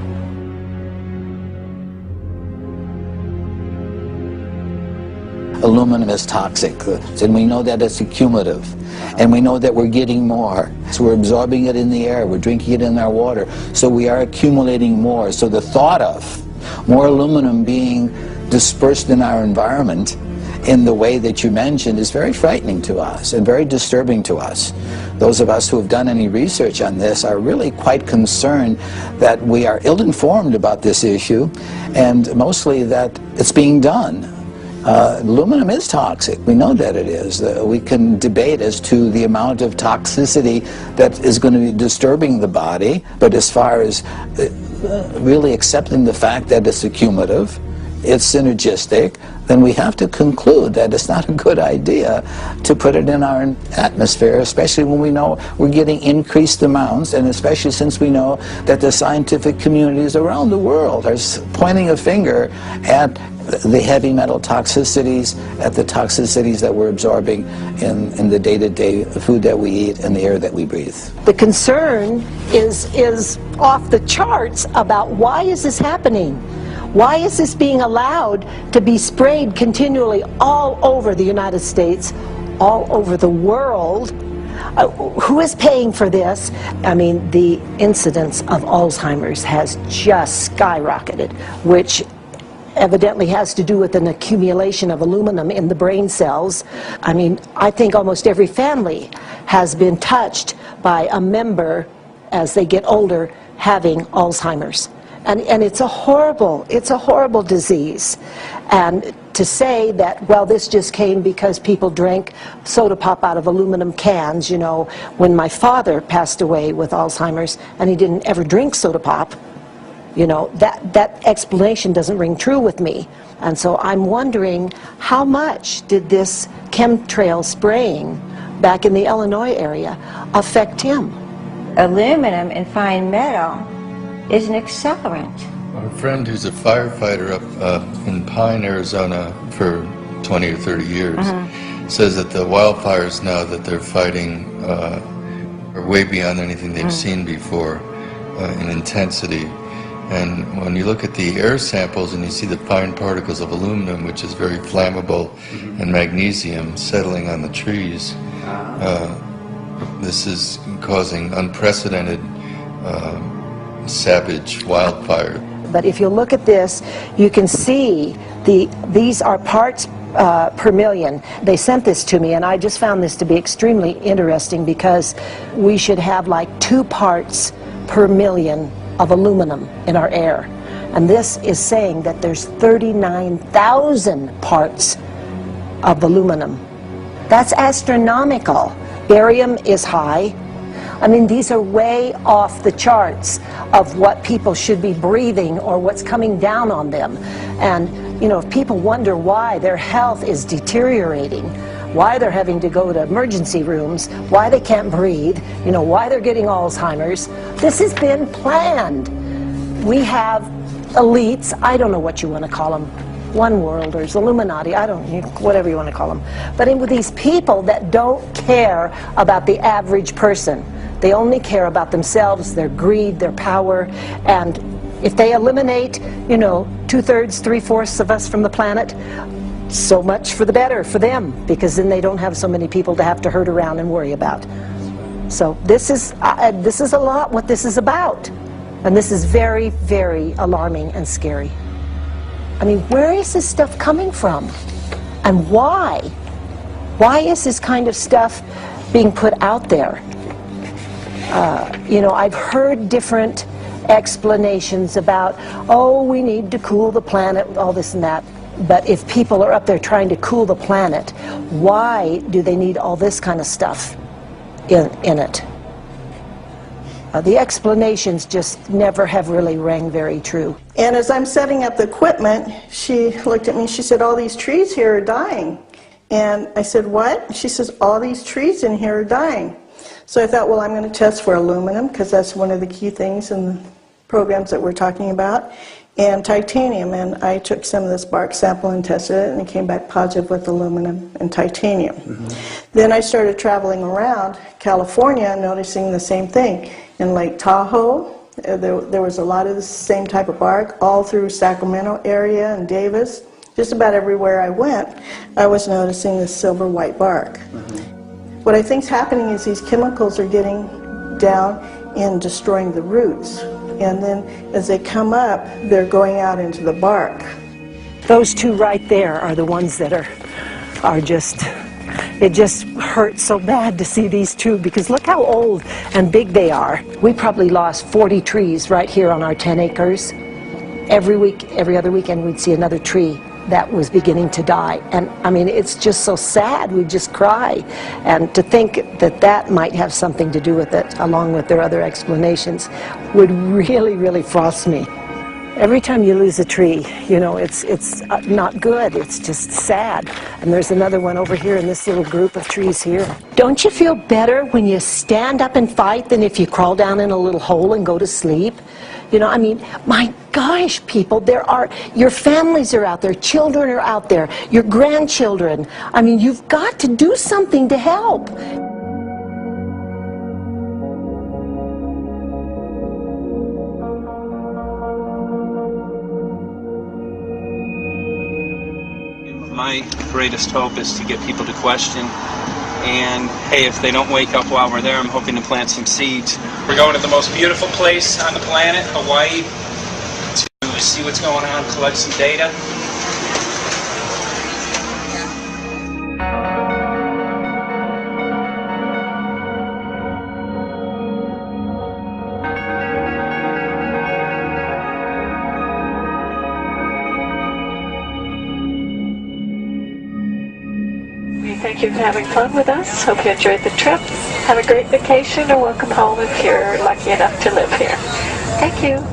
Aluminum is toxic, and we know that it's accumulative, and we know that we're getting more. So we're absorbing it in the air, we're drinking it in our water, so we are accumulating more. So the thought of more aluminum being dispersed in our environment in the way that you mentioned is very frightening to us and very disturbing to us. Those of us who have done any research on this are really quite concerned that we are ill-informed about this issue, and mostly that it's being done. Aluminum is toxic. We know that it is. We can debate as to the amount of toxicity that is going to be disturbing the body, but as far as really accepting the fact that it's accumulative, it's synergistic, then we have to conclude that it's not a good idea to put it in our atmosphere, especially when we know we're getting increased amounts, and especially since we know that the scientific communities around the world are pointing a finger at the heavy metal toxicities, at the toxicities that we're absorbing in the day-to-day food that we eat and the air that we breathe. The concern is off the charts about why is this happening? Why is this being allowed to be sprayed continually all over the United States, all over the world? Who is paying for this? I mean, the incidence of Alzheimer's has just skyrocketed, which evidently has to do with an accumulation of aluminum in the brain cells. I mean, I think almost every family has been touched by a member as they get older having Alzheimer's. And it's a horrible disease. And to say that, well, this just came because people drank soda pop out of aluminum cans, you know, when my father passed away with Alzheimer's and he didn't ever drink soda pop, you know, that explanation doesn't ring true with me. And so I'm wondering, how much did this chemtrail spraying back in the Illinois area affect him? Aluminum and fine metal is an accelerant. Our friend who's a firefighter up in Pine, Arizona for 20 or 30 years says that the wildfires now that they're fighting are way beyond anything they've seen before in intensity. And when you look at the air samples and you see the fine particles of aluminum, which is very flammable, and magnesium settling on the trees, this is causing unprecedented savage wildfire. But if you look at this, you can see these are parts per million. They sent this to me, and I just found this to be extremely interesting because we should have like 2 parts per million of aluminum in our air. And this is saying that there's 39,000 parts of aluminum. That's astronomical. Barium is high. I mean, these are way off the charts of what people should be breathing or what's coming down on them. And, you know, if people wonder why their health is deteriorating, why they're having to go to emergency rooms, why they can't breathe, you know, why they're getting Alzheimer's, this has been planned. We have elites, I don't know what you want to call them, one worlders, Illuminati, I don't know, whatever you want to call them. But with these people that don't care about the average person, they only care about themselves, their greed, their power, and if they eliminate, you know, 2/3, 3/4 of us from the planet, so much for the better for them, because then they don't have so many people to have to herd around and worry about. So this is a lot what this is about, and this is very, very alarming and scary. I mean, where is this stuff coming from, and why? Why is this kind of stuff being put out there? You know, I've heard different explanations about, oh, we need to cool the planet, all this and that. But if people are up there trying to cool the planet, why do they need all this kind of stuff in it? The explanations just never have really rang very true. And as I'm setting up the equipment, she looked at me, she said, all these trees here are dying. And I said, what? She says, all these trees in here are dying. So I thought, well, I'm going to test for aluminum, because that's one of the key things in the programs that we're talking about, and titanium. And I took some of this bark sample and tested it, and it came back positive with aluminum and titanium. Then I started traveling around California, noticing the same thing. In Lake Tahoe, there was a lot of the same type of bark, all through Sacramento area and Davis. Just about everywhere I went, I was noticing this silver white bark. What I think is happening is these chemicals are getting down and destroying the roots. And then as they come up, they're going out into the bark. Those 2 right there are the ones that are just, it just hurts so bad to see these 2, because look how old and big they are. We probably lost 40 trees right here on our 10 acres. Every week, every other weekend, we'd see another tree that was beginning to die. And I mean, it's just so sad, we just cry. And to think that that might have something to do with it, along with their other explanations, would really, really frost me. Every time you lose a tree, you know, it's not good, it's just sad. And there's another one over here in this little group of trees here. Don't you feel better when you stand up and fight than if you crawl down in a little hole and go to sleep? You know, I mean, my gosh, people, your families are out there, children are out there, your grandchildren. I mean, you've got to do something to help. My greatest hope is to get people to question. And hey, if they don't wake up while we're there, I'm hoping to plant some seeds. We're going to the most beautiful place on the planet, Hawaii, to see what's going on, collect some data. Thank you for having fun with us. Hope you enjoyed the trip. Have a great vacation, or welcome home if you're lucky enough to live here. Thank you.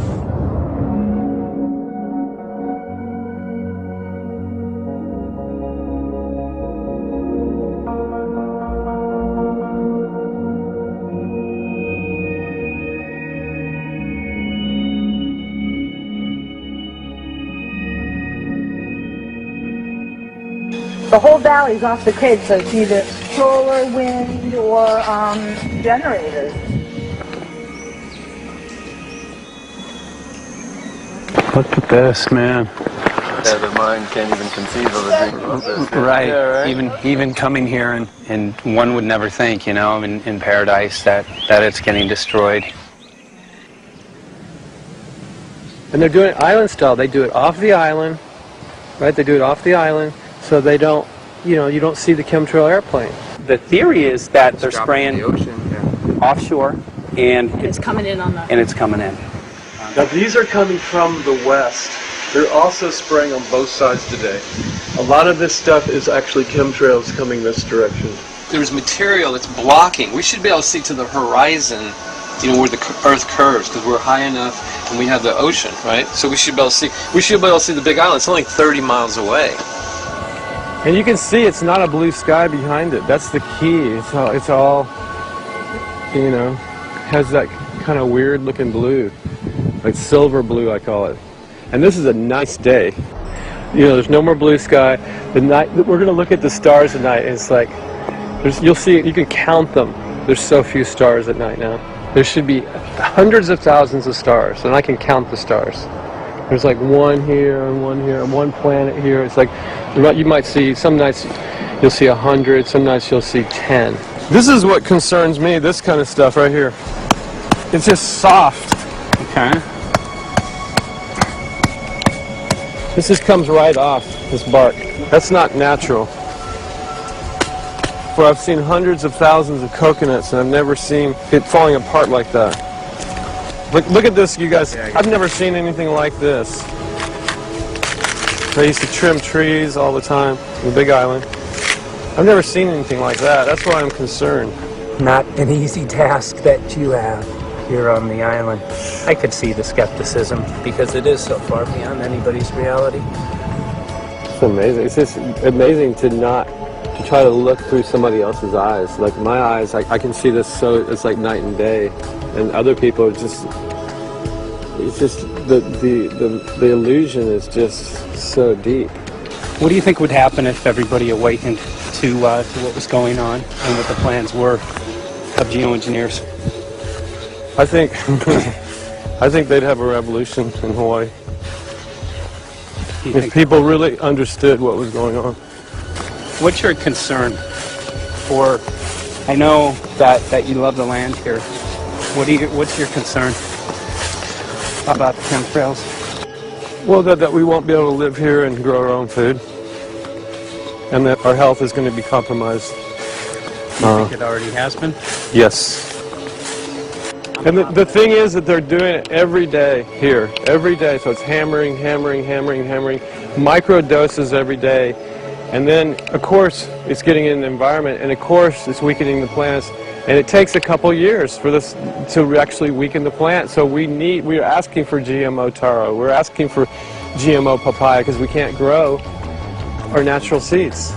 The whole valley's off the grid, so it's either solar, wind, or generators. Look at this, man. Yeah, the mind can't even conceive of a dream of this. Right. Yeah, right. Even coming here, and one would never think, you know, in paradise that it's getting destroyed. And they're doing it island style. They do it off the island, right? They do it off the island, so they don't, you know, you don't see the chemtrail airplane. The theory is that they're spraying the ocean, offshore, and It's coming in on the... and it's coming in. Now these are coming from the west. They're also spraying on both sides today. A lot of this stuff is actually chemtrails coming this direction. There's material that's blocking. We should be able to see to the horizon, you know, where the Earth curves, because we're high enough and we have the ocean, right? So we should be able to see. We should be able to see the Big Island. It's only 30 miles away. And you can see it's not a blue sky behind it. That's the key. It's all, you know, has that kind of weird looking blue, like silver blue, I call it. And this is a nice day. You know, there's no more blue sky. The night we're going to look at the stars at night, and it's like you'll see. You can count them. There's so few stars at night now. There should be hundreds of thousands of stars, and I can count the stars. There's like one here and one planet here. It's like you might see some nights you'll see 100, some nights you'll see 10. This is what concerns me. This kind of stuff right here. It's just soft. Okay. This just comes right off, this bark. That's not natural. For I've seen hundreds of thousands of coconuts, and I've never seen it falling apart like that. Look at this, you guys. I've never seen anything like this. They used to trim trees all the time in the Big Island. I've never seen anything like that. That's why I'm concerned. Not an easy task that you have here on the island. I could see the skepticism because it is so far beyond anybody's reality. It's amazing. It's just amazing to try to look through somebody else's eyes. Like my eyes, I can see this so it's like night and day, and other people it's just the illusion is just so deep. What do you think would happen if everybody awakened to what was going on and what the plans were of geoengineers? I think they'd have a revolution in Hawaii if people really understood what was going on. What's your concern for? I know that you love the land here. What's your concern about the chemtrails? Well, that we won't be able to live here and grow our own food, and that our health is going to be compromised. You think it already has been? Yes. And the thing is that they're doing it every day here, every day. So it's hammering, micro doses every day. And then, of course, it's getting in the environment, and of course, it's weakening the plants. And it takes a couple years for this to actually weaken the plant. So we're asking for GMO taro. We're asking for GMO papaya because we can't grow our natural seeds.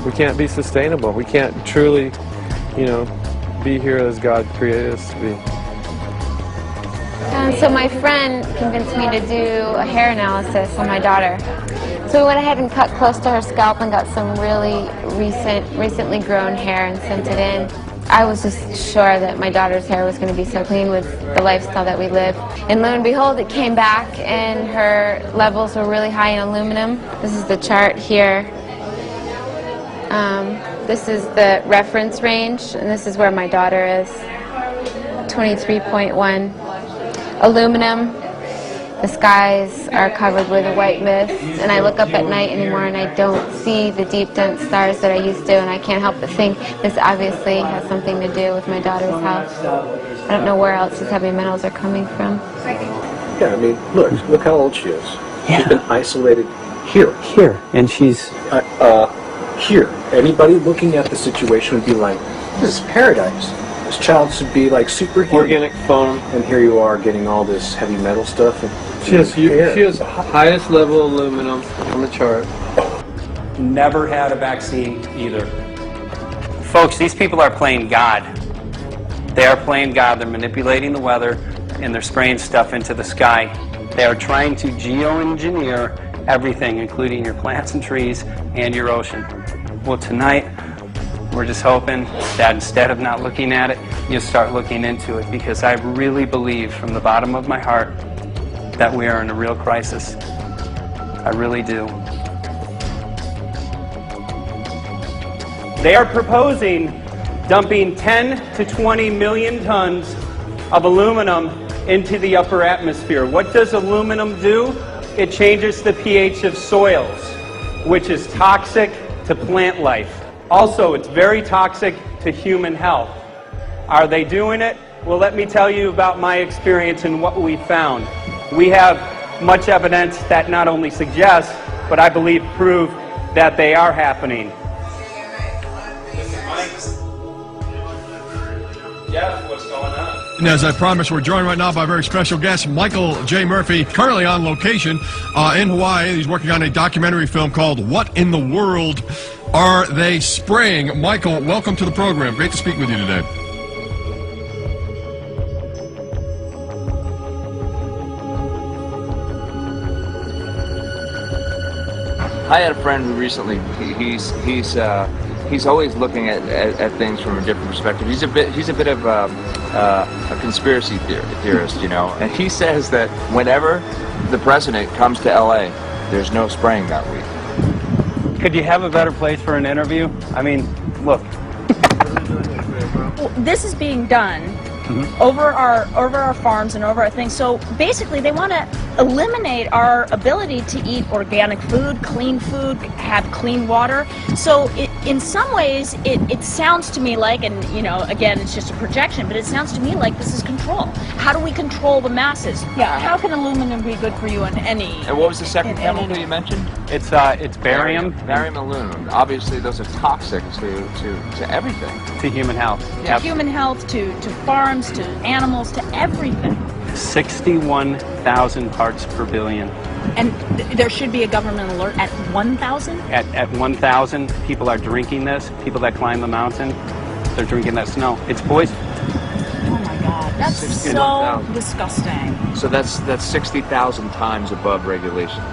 We can't be sustainable. We can't truly, you know, be here as God created us to be. So my friend convinced me to do a hair analysis on my daughter. So we went ahead and cut close to her scalp and got some really recently grown hair and sent it in. I was just sure that my daughter's hair was going to be so clean with the lifestyle that we live. And lo and behold, it came back and her levels were really high in aluminum. This is the chart here. This is the reference range, and this is where my daughter is. 23.1. Aluminum. The skies are covered with a white mist, and I look up at night anymore and I don't see the deep, dense stars that I used to, and I can't help but think this obviously has something to do with my daughter's health. I don't know where else these heavy metals are coming from. Yeah, I mean, look how old she is. She's been isolated here. And she's... here. Anybody looking at the situation would be like, this is paradise. This child should be like superhuman. Organic foam. And here you are getting all this heavy metal stuff. She has highest level aluminum on the chart. Never had a vaccine either. Folks, these people are playing God. They are playing God. They're manipulating the weather and they're spraying stuff into the sky. They are trying to geoengineer everything, including your plants and trees and your ocean. Well, tonight, we're just hoping that instead of not looking at it, you'll start looking into it, because I really believe from the bottom of my heart that we are in a real crisis. I really do. They are proposing dumping 10 to 20 million tons of aluminum into the upper atmosphere. What does aluminum do? It changes the pH of soils, which is toxic to plant life. Also, it's very toxic to human health. Are they doing it? Well, let me tell you about my experience and what we found. We have much evidence that not only suggests, but I believe prove that they are happening. Jeff, what's going on? And as I promised, we're joined right now by a very special guest, Michael J. Murphy, currently on location in Hawaii. He's working on a documentary film called What in the World Are They Spraying? Michael, welcome to the program. Great to speak with you today. I had a friend who recently, he's always looking at things from a different perspective. He's a bit of a conspiracy theorist, you know. And he says that whenever the president comes to L.A., there's no spraying that week. Could you have a better place for an interview? I mean, look. Well, this is being done over our farms and over our things. So basically, they want to eliminate our ability to eat organic food, have clean water. So in some ways, it sounds to me like, and you know, again, it's just a projection, but it sounds to me like this is control. How do we control the masses? Yeah. How can aluminum be good for you in any? And what was the second chemical you mentioned? It's barium. Barium aluminum. Obviously, those are toxic to everything. To human health. To human health, to farms, to animals, to everything. 61,000 parts per billion. And there should be a government alert at 1,000? At 1,000, people are drinking this. People that climb the mountain, they're drinking that snow. It's poison. Oh my God, that's so disgusting. So that's 60,000 times above regulation.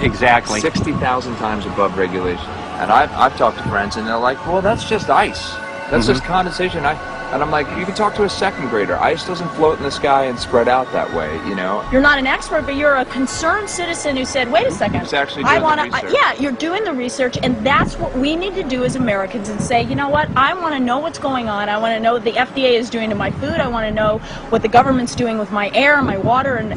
Exactly. 60,000 times above regulation. And I've talked to friends, and they're like, well, that's just ice. That's just condensation. And I'm like, you can talk to a second grader. Ice doesn't float in the sky and spread out that way, you know? You're not an expert, but you're a concerned citizen who said, wait a second. Who's actually doing the research. Yeah, you're doing the research, and that's what we need to do as Americans and say, you know what, I want to know what's going on. I want to know what the FDA is doing to my food. I want to know what the government's doing with my air, my water, and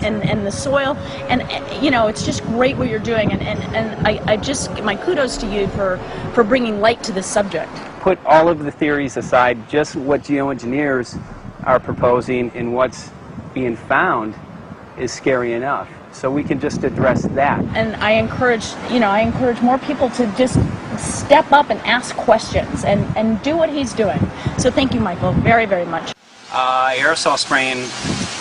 the soil. And, you know, it's just great what you're doing. And I just, my kudos to you for bringing light to this subject. Put all of the theories aside, just what geoengineers are proposing and what's being found is scary enough. So we can just address that. And I encourage more people to just step up and ask questions and do what he's doing. So thank you, Michael, very, very much. Aerosol spraying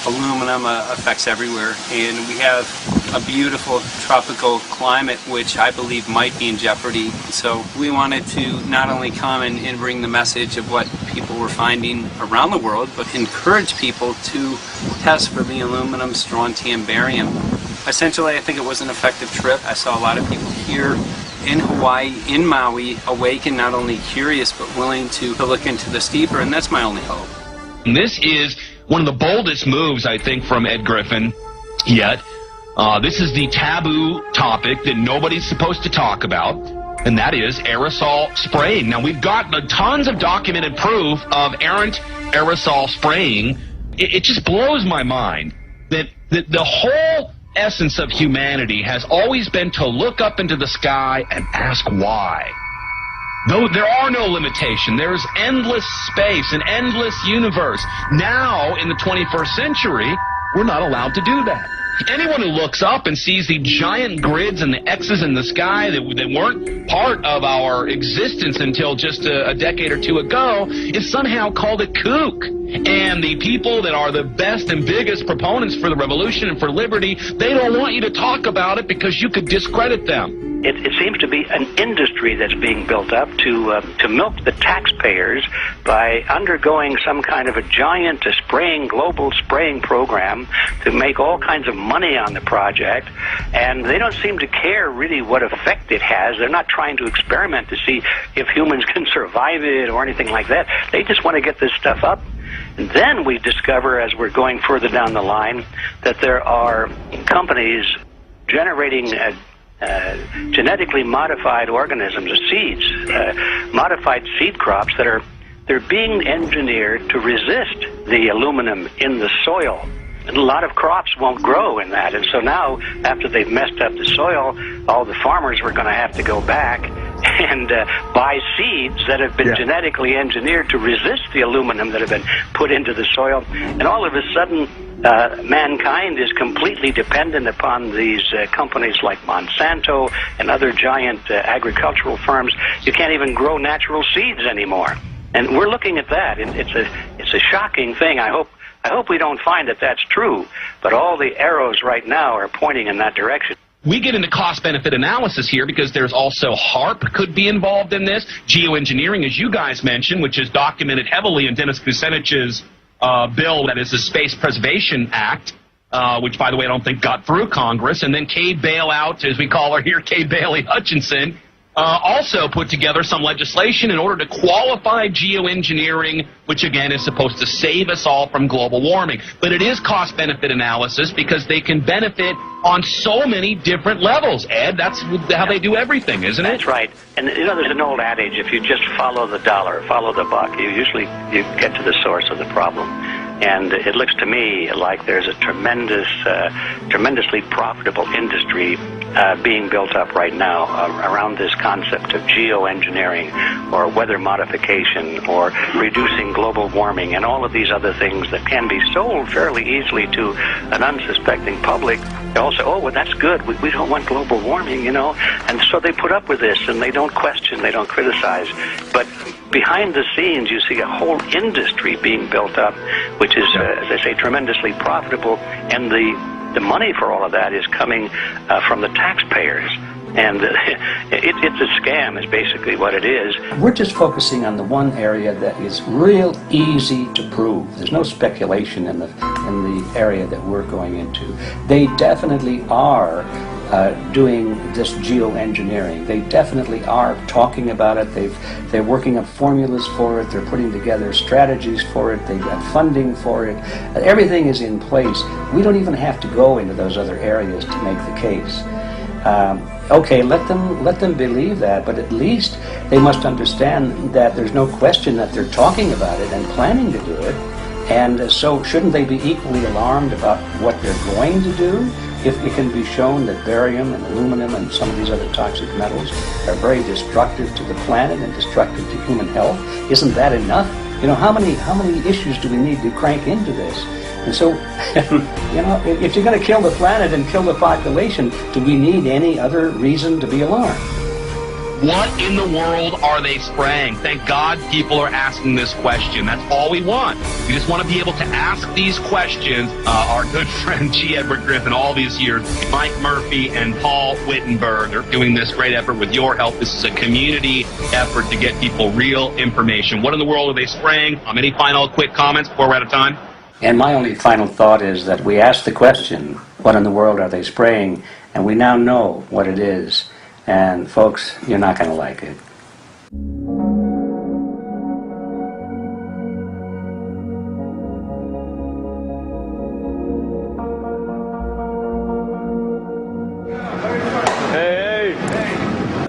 aluminum affects everywhere, and we have a beautiful tropical climate which I believe might be in jeopardy. So we wanted to not only come and bring the message of what people were finding around the world, but encourage people to test for the aluminum, strontium, barium. Essentially, I think it was an effective trip. I saw a lot of people here in Hawaii, in Maui, awake and not only curious but willing to look into this deeper, and that's my only hope. This is one of the boldest moves, I think, from Ed Griffin yet. This is the taboo topic that nobody's supposed to talk about, and that is aerosol spraying. Now, we've got tons of documented proof of errant aerosol spraying. It just blows my mind that the whole essence of humanity has always been to look up into the sky and ask why. Though there are no limitations, there's endless space, an endless universe. Now, in the 21st century, we're not allowed to do that. Anyone who looks up and sees the giant grids and the X's in the sky that weren't part of our existence until just a decade or two ago is somehow called a kook. And the people that are the best and biggest proponents for the revolution and for liberty, they don't want you to talk about it because you could discredit them. It seems to be an industry that's being built up to milk the taxpayers by undergoing some kind of a giant global spraying program to make all kinds of money on the project, and they don't seem to care really what effect it has. They're not trying to experiment to see if humans can survive it or anything like that. They just want to get this stuff up. And then we discover, as we're going further down the line, that there are companies generating genetically modified organisms, seeds, modified seed crops they're being engineered to resist the aluminum in the soil. And a lot of crops won't grow in that. And so now, after they've messed up the soil, all the farmers were going to have to go back and buy seeds that have been genetically engineered to resist the aluminum that have been put into the soil. And all of a sudden, mankind is completely dependent upon these companies like Monsanto and other giant agricultural firms. You can't even grow natural seeds anymore. And we're looking at that. It's a shocking thing. I hope we don't find that that's true, but all the arrows right now are pointing in that direction. We get into cost-benefit analysis here because there's also HARP could be involved in this. Geoengineering, as you guys mentioned, which is documented heavily in Dennis Kucinich's bill, that is the Space Preservation Act, which, by the way, I don't think got through Congress. And then Kay Bailout, as we call her here, Kay Bailey Hutchinson, also put together some legislation in order to qualify geoengineering, which again is supposed to save us all from global warming. But it is cost-benefit analysis because they can benefit on so many different levels. Ed, that's how they do everything, isn't it? That's right. And you know, there's an old adage: if you just follow the dollar, follow the buck, you get to the source of the problem. And it looks to me like there's a tremendously profitable industry being built up right now around this concept of geoengineering or weather modification or reducing global warming and all of these other things that can be sold fairly easily to an unsuspecting public. They all say, oh, well, that's good. We don't want global warming, you know. And so they put up with this, and they don't question, they don't criticize. But behind the scenes, you see a whole industry being built up, which is, as I say, tremendously profitable. And the money for all of that is coming from the taxpayers. And it's a scam, is basically what it is. We're just focusing on the one area that is real easy to prove. There's no speculation in the area that we're going into. They definitely are doing this geoengineering. They definitely are talking about it. They're working up formulas for it. They're putting together strategies for it. They've got funding for it. Everything is in place. We don't even have to go into those other areas to make the case. Okay, let them believe that, but at least they must understand that there's no question that they're talking about it and planning to do it. And so shouldn't they be equally alarmed about what they're going to do if it can be shown that barium and aluminum and some of these other toxic metals are very destructive to the planet and destructive to human health? Isn't that enough? You know, how many issues do we need to crank into this? And so, you know, if you're going to kill the planet and kill the population, do we need any other reason to be alarmed? What in the world are they spraying? Thank God people are asking this question. That's all we want. We just want to be able to ask these questions. Our good friend G. Edward Griffin, all these years, Mike Murphy and Paul Wittenberg are doing this great effort with your help. This is a community effort to get people real information. What in the world are they spraying? Any final quick comments before we're out of time? And my only final thought is that we asked the question, what in the world are they spraying? And we now know what it is. And folks, you're not going to like it.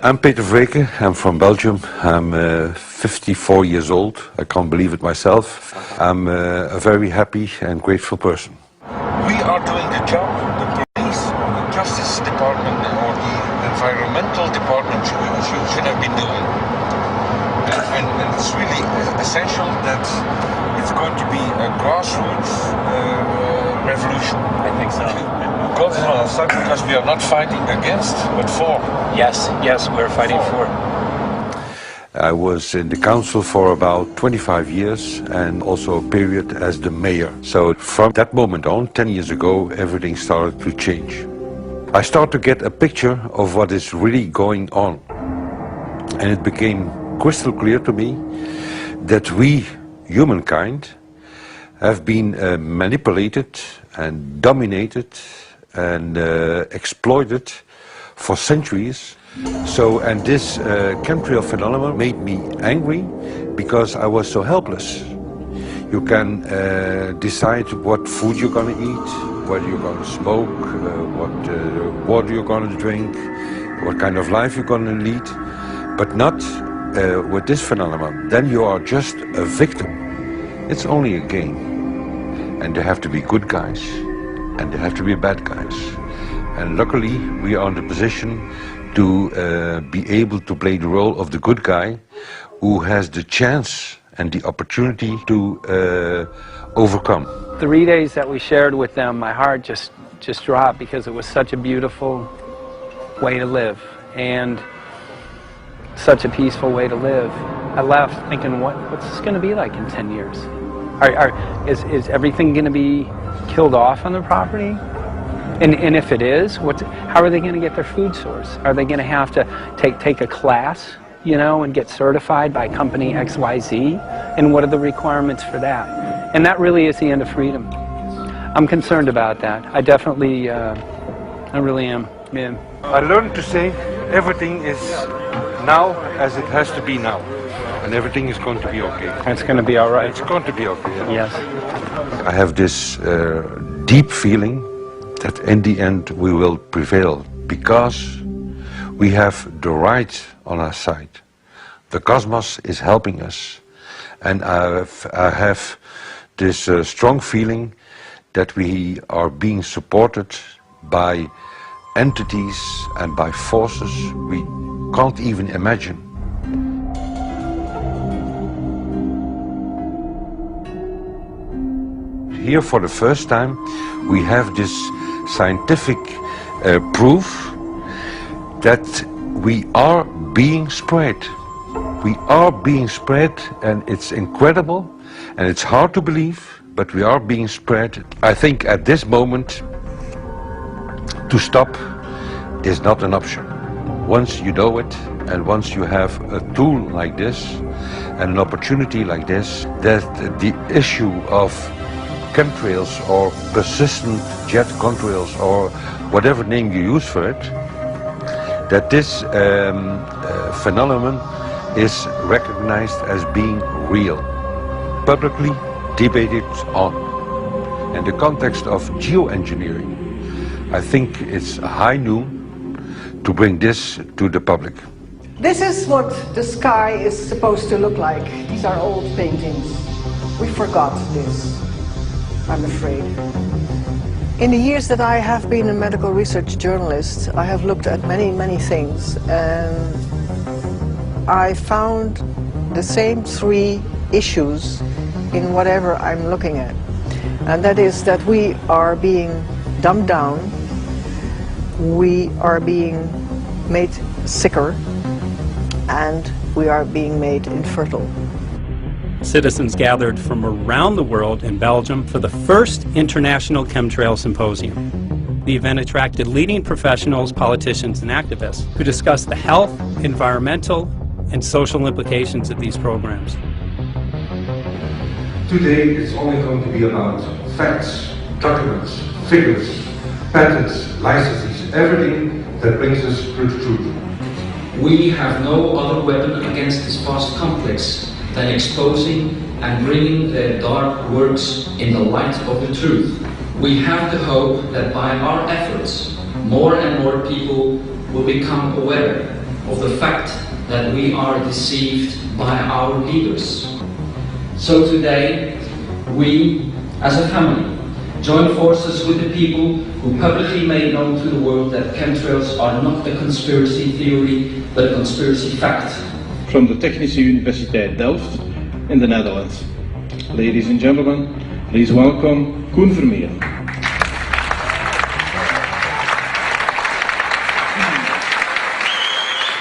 I'm Peter Vreken. I'm from Belgium. I'm 54 years old. I can't believe it myself. I'm a very happy and grateful person. We are doing the job the police, the Justice Department, or the Environmental Department should have been doing. And it's really essential that it's going to be a grassroots revolution. I think so. God is on our side because we are not fighting against, but for. Yes, we're fighting for. I was in the council for about 25 years and also a period as the mayor. So from that moment on, 10 years ago, everything started to change. I start to get a picture of what is really going on. And it became crystal clear to me that we, humankind, have been manipulated and dominated and exploited for centuries. So, and this chemtrail phenomenon made me angry because I was so helpless. You can decide what food you're going to eat, what you're going to smoke, what water you're going to drink, what kind of life you're going to lead, but not with this phenomenon. Then you are just a victim. It's only a game. And there have to be good guys, and there have to be bad guys. And luckily, we are in the position to be able to play the role of the good guy who has the chance and the opportunity to overcome. 3 days that we shared with them, my heart just dropped because it was such a beautiful way to live and such a peaceful way to live. I left thinking, what's this going to be like in 10 years? Is everything going to be killed off on the property? And if it is, how are they going to get their food source? Are they going to have to take a class, you know, and get certified by company XYZ? And what are the requirements for that? And that really is the end of freedom. I'm concerned about that. I definitely, I really am. Yeah. I learned to say everything is now as it has to be now. And everything is going to be okay. It's going to be all right. It's going to be okay. Yeah. Yes. I have this deep feeling that in the end we will prevail because we have the right on our side. The cosmos is helping us. And I have this strong feeling that we are being supported by entities and by forces we can't even imagine. Here for the first time we have this scientific proof that we are being spread. We are being spread, and it's incredible and it's hard to believe, but we are being spread. I think at this moment to stop is not an option. Once you know it and once you have a tool like this and an opportunity like this, that the issue of chemtrails or persistent jet contrails or whatever name you use for it, that this phenomenon is recognized as being real, publicly debated on. In the context of geoengineering, I think it's high noon to bring this to the public. This is what the sky is supposed to look like. These are old paintings. We forgot this, I'm afraid. In the years that I have been a medical research journalist, I have looked at many things, and I found the same three issues in whatever I'm looking at. And that is that we are being dumbed down, we are being made sicker, and we are being made infertile. Citizens gathered from around the world in Belgium for the first International Chemtrail Symposium. The event attracted leading professionals, politicians, and activists who discussed the health, environmental, and social implications of these programs. Today it's only going to be about facts, documents, figures, patents, licenses, everything that brings us to the truth. We have no other weapon against this vast complex than exposing and bringing their dark works in the light of the truth. We have the hope that by our efforts, more and more people will become aware of the fact that we are deceived by our leaders. So today, we, as a family, join forces with the people who publicly made known to the world that chemtrails are not a conspiracy theory, but a conspiracy fact. From the Technische Universiteit Delft in the Netherlands. Ladies and gentlemen, please welcome Koen Vermeer.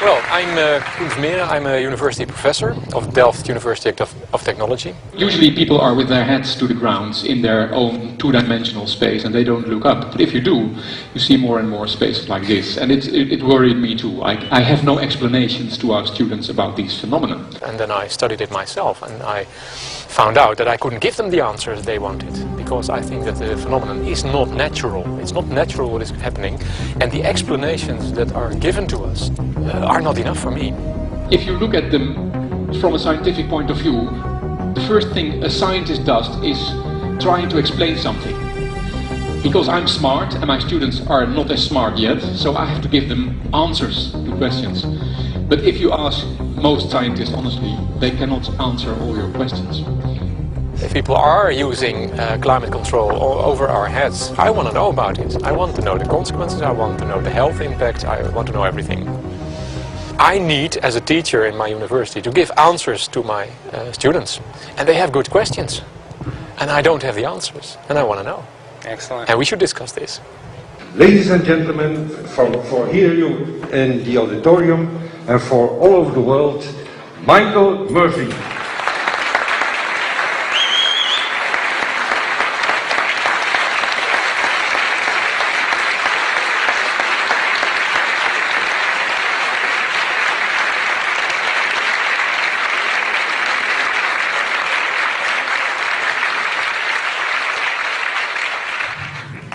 Well, I'm Koen Vermeeren. I'm a university professor of Delft University of Technology. Usually people are with their heads to the ground in their own two-dimensional space and they don't look up. But if you do, you see more and more spaces like this. And it worried me too. I have no explanations to our students about these phenomena. And then I studied it myself and I found out that I couldn't give them the answers they wanted, because I think that the phenomenon is not natural. It's not natural what is happening, and the explanations that are given to us are not enough for me. If you look at them from a scientific point of view, the first thing a scientist does is trying to explain something. Because I'm smart and my students are not as smart yet, so I have to give them answers to questions. But if you ask most scientists honestly, they cannot answer all your questions. If people are using climate control all over our heads, I want to know about it. I want to know the consequences, I want to know the health impact, I want to know everything. I need, as a teacher in my university, to give answers to my students. And they have good questions. And I don't have the answers. And I want to know. Excellent. And we should discuss this. Ladies and gentlemen, for here you in the auditorium and for all over the world, Michael Murphy.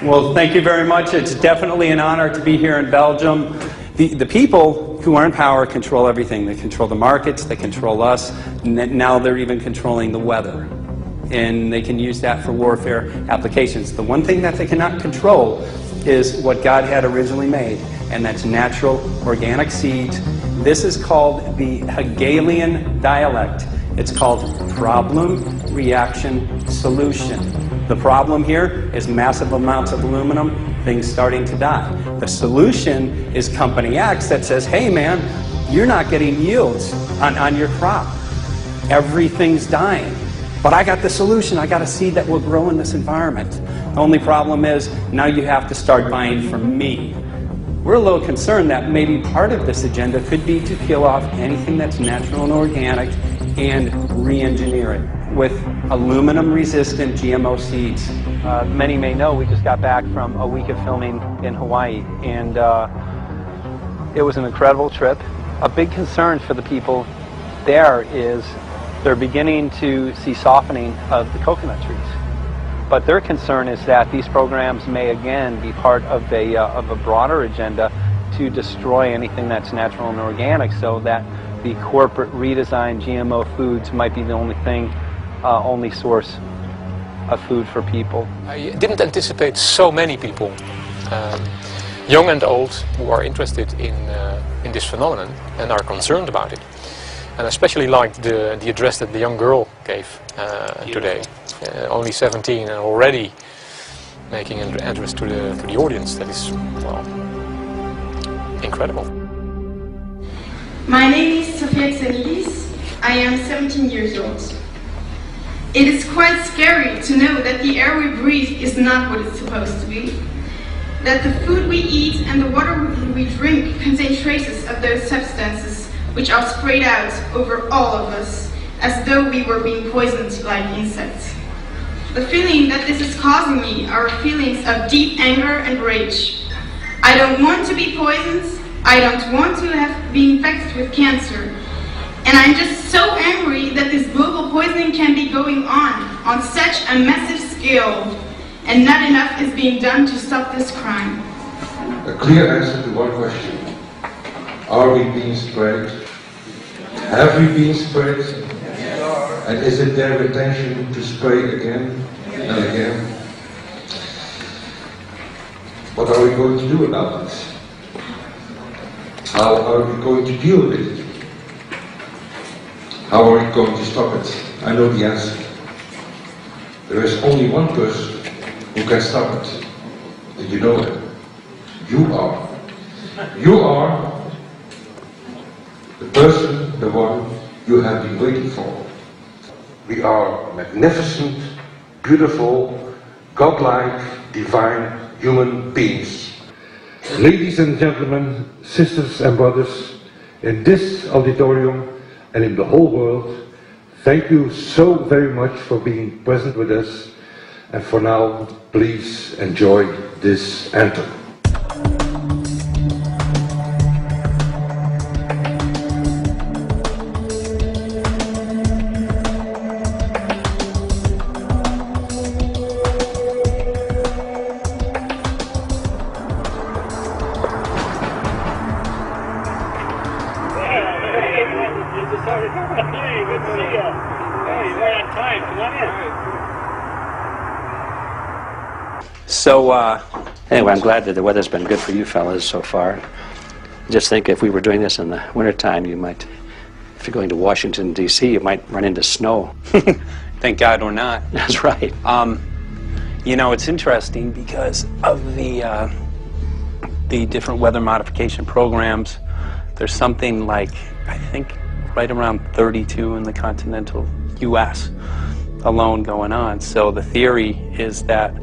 Well, thank you very much. It's definitely an honor to be here in Belgium. The people who are in power control everything. They control the markets, they control us, now they're even controlling the weather. And they can use that for warfare applications. The one thing that they cannot control is what God had originally made, and that's natural organic seeds. This is called the Hegelian dialect. It's called problem, reaction, solution. The problem here is massive amounts of aluminum, things starting to die. The solution is company X that says, hey man, you're not getting yields on your crop. Everything's dying. But I got the solution. I got a seed that will grow in this environment. The only problem is now you have to start buying from me. We're a little concerned that maybe part of this agenda could be to kill off anything that's natural and organic and re-engineer it with aluminum-resistant GMO seeds. Many may know we just got back from a week of filming in Hawaii, and it was an incredible trip. A big concern for the people there is they're beginning to see softening of the coconut trees. But their concern is that these programs may again be part of a broader agenda to destroy anything that's natural and organic, so that the corporate redesigned GMO foods might be the only source of food for people. I didn't anticipate so many people, young and old, who are interested in this phenomenon and are concerned about it. And I especially liked the address that the young girl gave today. Only 17 and already making an address to the audience. That is, well, incredible. My name is Sofia Xenidis. I am 17 years old. It is quite scary to know that the air we breathe is not what it's supposed to be. That the food we eat and the water we drink contain traces of those substances which are sprayed out over all of us as though we were being poisoned like insects. The feeling that this is causing me are feelings of deep anger and rage. I don't want to be poisoned. I don't want to be infected with cancer. And I'm just so angry that this global poisoning can be going on such a massive scale, and not enough is being done to stop this crime. A clear answer to one question. Are we being sprayed? Have we been sprayed? And is it their intention to spray again and again? What are we going to do about it? How are we going to deal with it? How are we going to stop it? I know the answer. There is only one person who can stop it. Did you know that? You are. You are the person, the one you have been waiting for. We are magnificent, beautiful, godlike, divine human beings. Ladies and gentlemen, sisters and brothers, in this auditorium and in the whole world, thank you so very much for being present with us. And for now, please enjoy this anthem. So, anyway, I'm glad that the weather's been good for you fellas so far. Just think if we were doing this in the wintertime, you might, if you're going to Washington, D.C., you might run into snow. Thank God we're not. That's right. You know, it's interesting because of the different weather modification programs. There's something like, I think, right around 32 in the continental U.S. alone going on. So the theory is that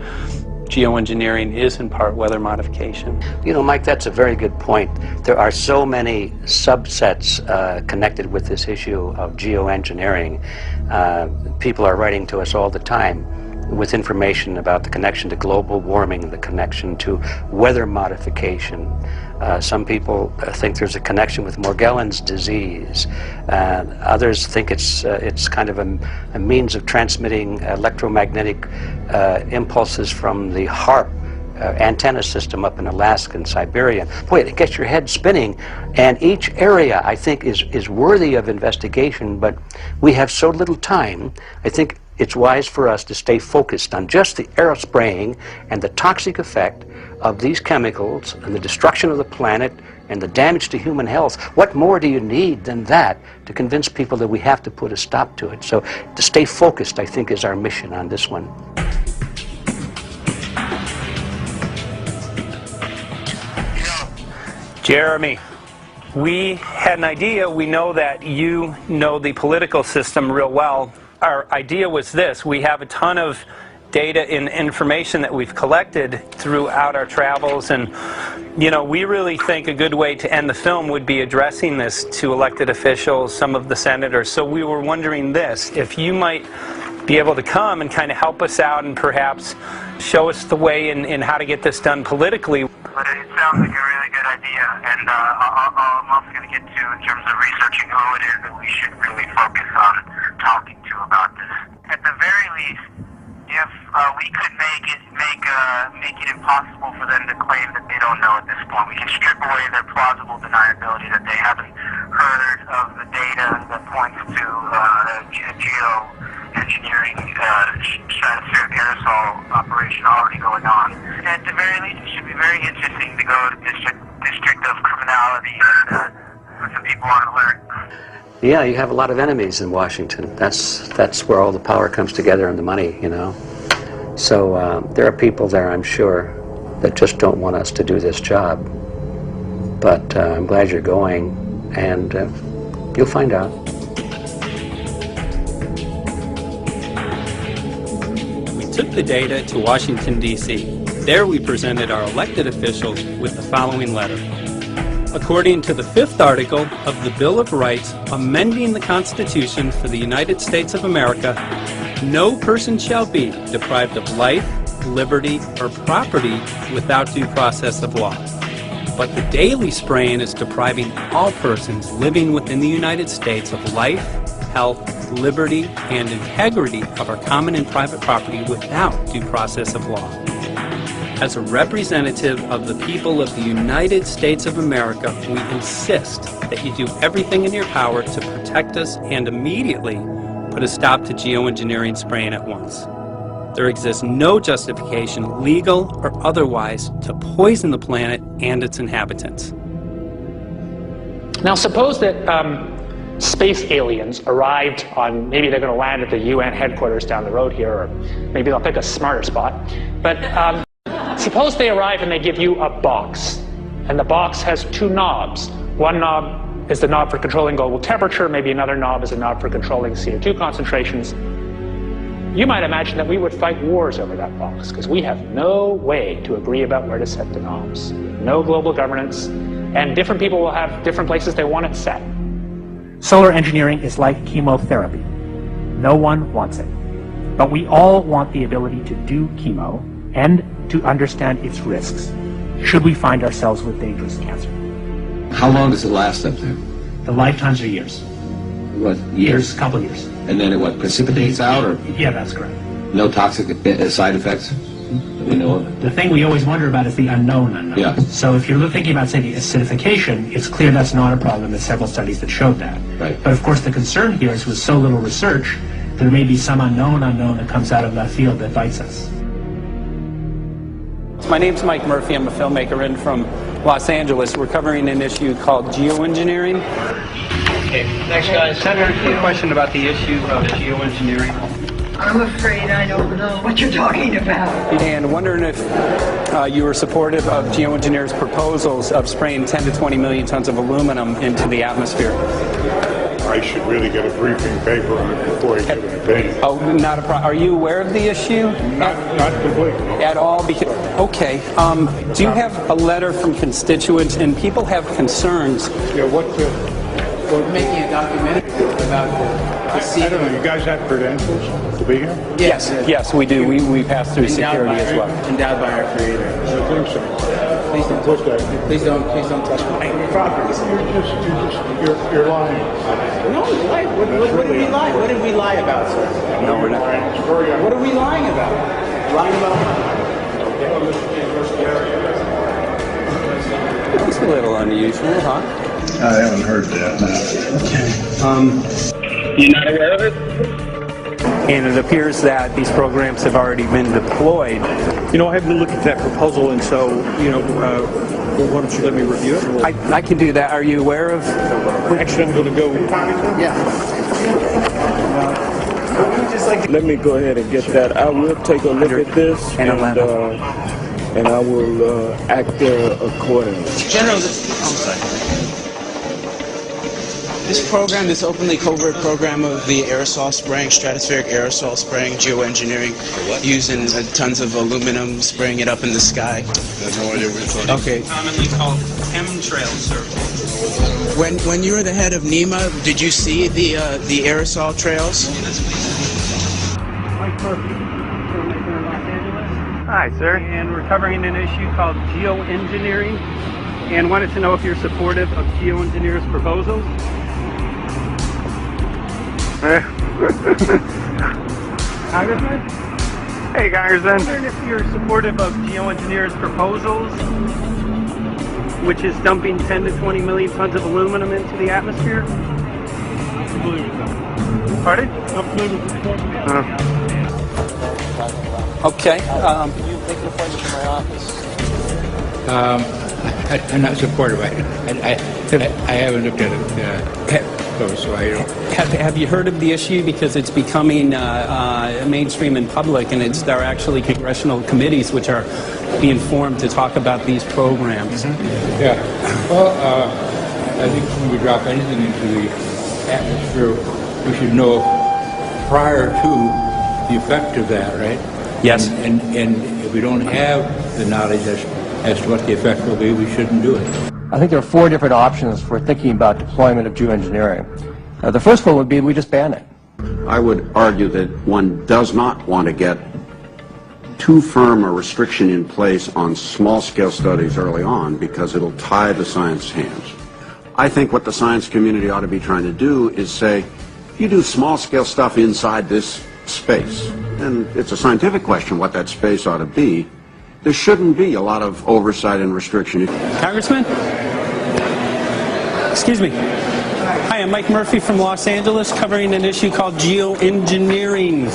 geoengineering is in part weather modification. You know, Mike, that's a very good point. There are so many subsets connected with this issue of geoengineering. People are writing to us all the time with information about the connection to global warming, the connection to weather modification. Some people think there's a connection with Morgellons disease. Others think it's kind of a means of transmitting electromagnetic impulses from the HAARP antenna system up in Alaska and Siberia. Boy, it gets your head spinning. And each area, I think, is worthy of investigation, but we have so little time. I think it's wise for us to stay focused on just the aerospraying and the toxic effect of these chemicals and the destruction of the planet and the damage to human health. What more do you need than that to convince people that we have to put a stop to it? So to stay focused, I think, is our mission on this one. Jeremy, we had an idea. We know that you know the political system real well. Our idea was this: we have a ton of data and information that we've collected throughout our travels, and you know, we really think a good way to end the film would be addressing this to elected officials, some of the senators. So we were wondering this, if you might be able to come and kind of help us out and perhaps show us the way in how to get this done politically. But it sounds like a really good idea, and I'm also going to get to, in terms of researching who it is that we should really focus on talking to about this. At the very least, if we could make it impossible for them to claim that they don't know at this point, we can strip away their plausible deniability that they haven't heard of the data that points to geoengineering stratospheric aerosol operation already going on. At the very least, it should be very interesting to go to District of Criminality and put some people on alert. Yeah, you have a lot of enemies in Washington. That's where all the power comes together and the money, you know. So there are people there, I'm sure, that just don't want us to do this job. But I'm glad you're going, and you'll find out. We took the data to Washington, D.C. There we presented our elected officials with the following letter. According to the 5th article of the Bill of Rights amending the Constitution for the United States of America, no person shall be deprived of life, liberty, or property without due process of law. But the daily spraying is depriving all persons living within the United States of life, health, liberty, and integrity of our common and private property without due process of law. As a representative of the people of the United States of America, we insist that you do everything in your power to protect us and immediately put a stop to geoengineering spraying at once. There exists no justification, legal or otherwise, to poison the planet and its inhabitants. Now suppose that space aliens arrived on, maybe they're going to land at the UN headquarters down the road here, or maybe they'll pick a smarter spot, but suppose they arrive and they give you a box, and the box has 2 knobs. One knob is the knob for controlling global temperature, maybe another knob is a knob for controlling CO2 concentrations. You might imagine that we would fight wars over that box, because we have no way to agree about where to set the knobs. No global governance, and different people will have different places they want it set. Solar engineering is like chemotherapy. No one wants it. But we all want the ability to do chemo and to understand its risks, should we find ourselves with dangerous cancer. How long does it last up there? The lifetimes are years. What, Years, couple of years. And then it what, precipitates out, or Yeah, that's correct. no toxic side effects that we know of? The thing we always wonder about is the unknown. Yeah. So if you're thinking about, say, the acidification, it's clear that's not a problem. There's several studies that showed that. Right. But of course the concern here is with so little research, there may be some unknown that comes out of left field that bites us. My name's Mike Murphy. I'm a filmmaker in from Los Angeles. We're covering an issue called geoengineering. Okay, thanks guys. Senator, a question about the issue of geoengineering. I'm afraid I don't know what you're talking about. And wondering if you were supportive of geoengineers' proposals of spraying 10 to 20 million tons of aluminum into the atmosphere. I should really get a briefing paper on it before I get an opinion. Oh, not a problem. Are you aware of the issue? Not completely. At all? Okay. Do you have a letter from constituents, and people have concerns? Yeah, We're making a documentary about I don't know, you guys have credentials to be here? Yes, we do. We pass through security as well. Endowed by our Creator. I think so. Please don't touch that. Please don't touch my property. You're lying. No, what did we lie? What did we lie about, sir? No, we're not. What are we lying about? Lying about It's a little unusual, huh? I haven't heard that. You're not aware of it? And it appears that these programs have already been deployed. You know, I haven't looked at that proposal, and so, why don't you let me review it? I can do that. Are you aware of? Actually, I'm going to go. Yeah. Let me go ahead and get that. I will take a look at this, and I will act accordingly. General, this program, this openly covert program of the aerosol spraying, stratospheric aerosol spraying, geoengineering, using tons of aluminum, spraying it up in the sky. I have no idea what you're talking about. Okay. Commonly called chemtrail survey. When you were the head of NEMA, did you see the aerosol trails? Mike Murphy, filmmaker in Los Angeles. Hi, sir. And we're covering an issue called geoengineering, and wanted to know if you're supportive of geoengineers' proposals. Congressman? Hey, Congressman. I'm wondering if you're supportive of geoengineers' proposals, which is dumping 10 to 20 million tons of aluminum into the atmosphere. Pardon? Okay. Can you make an appointment to my office? I'm not supportive of it. I haven't looked at it so I don't. Have you heard of the issue? Because it's becoming mainstream in public, and there are actually congressional committees which are being formed to talk about these programs. Mm-hmm. Yeah. Well, I think when we drop anything into the atmosphere, we should know prior to the effect of that, right? Yes. And if we don't have the knowledge as to what the effect will be, we shouldn't do it. I think there are 4 different options for thinking about deployment of geoengineering. The first one would be we just ban it. I would argue that one does not want to get too firm a restriction in place on small-scale studies early on because it'll tie the science hands. I think what the science community ought to be trying to do is say, you do small-scale stuff inside this space, and it's a scientific question what that space ought to be. There shouldn't be a lot of oversight and restriction. Congressman? Excuse me. Hi, I'm Mike Murphy from Los Angeles, covering an issue called geoengineering.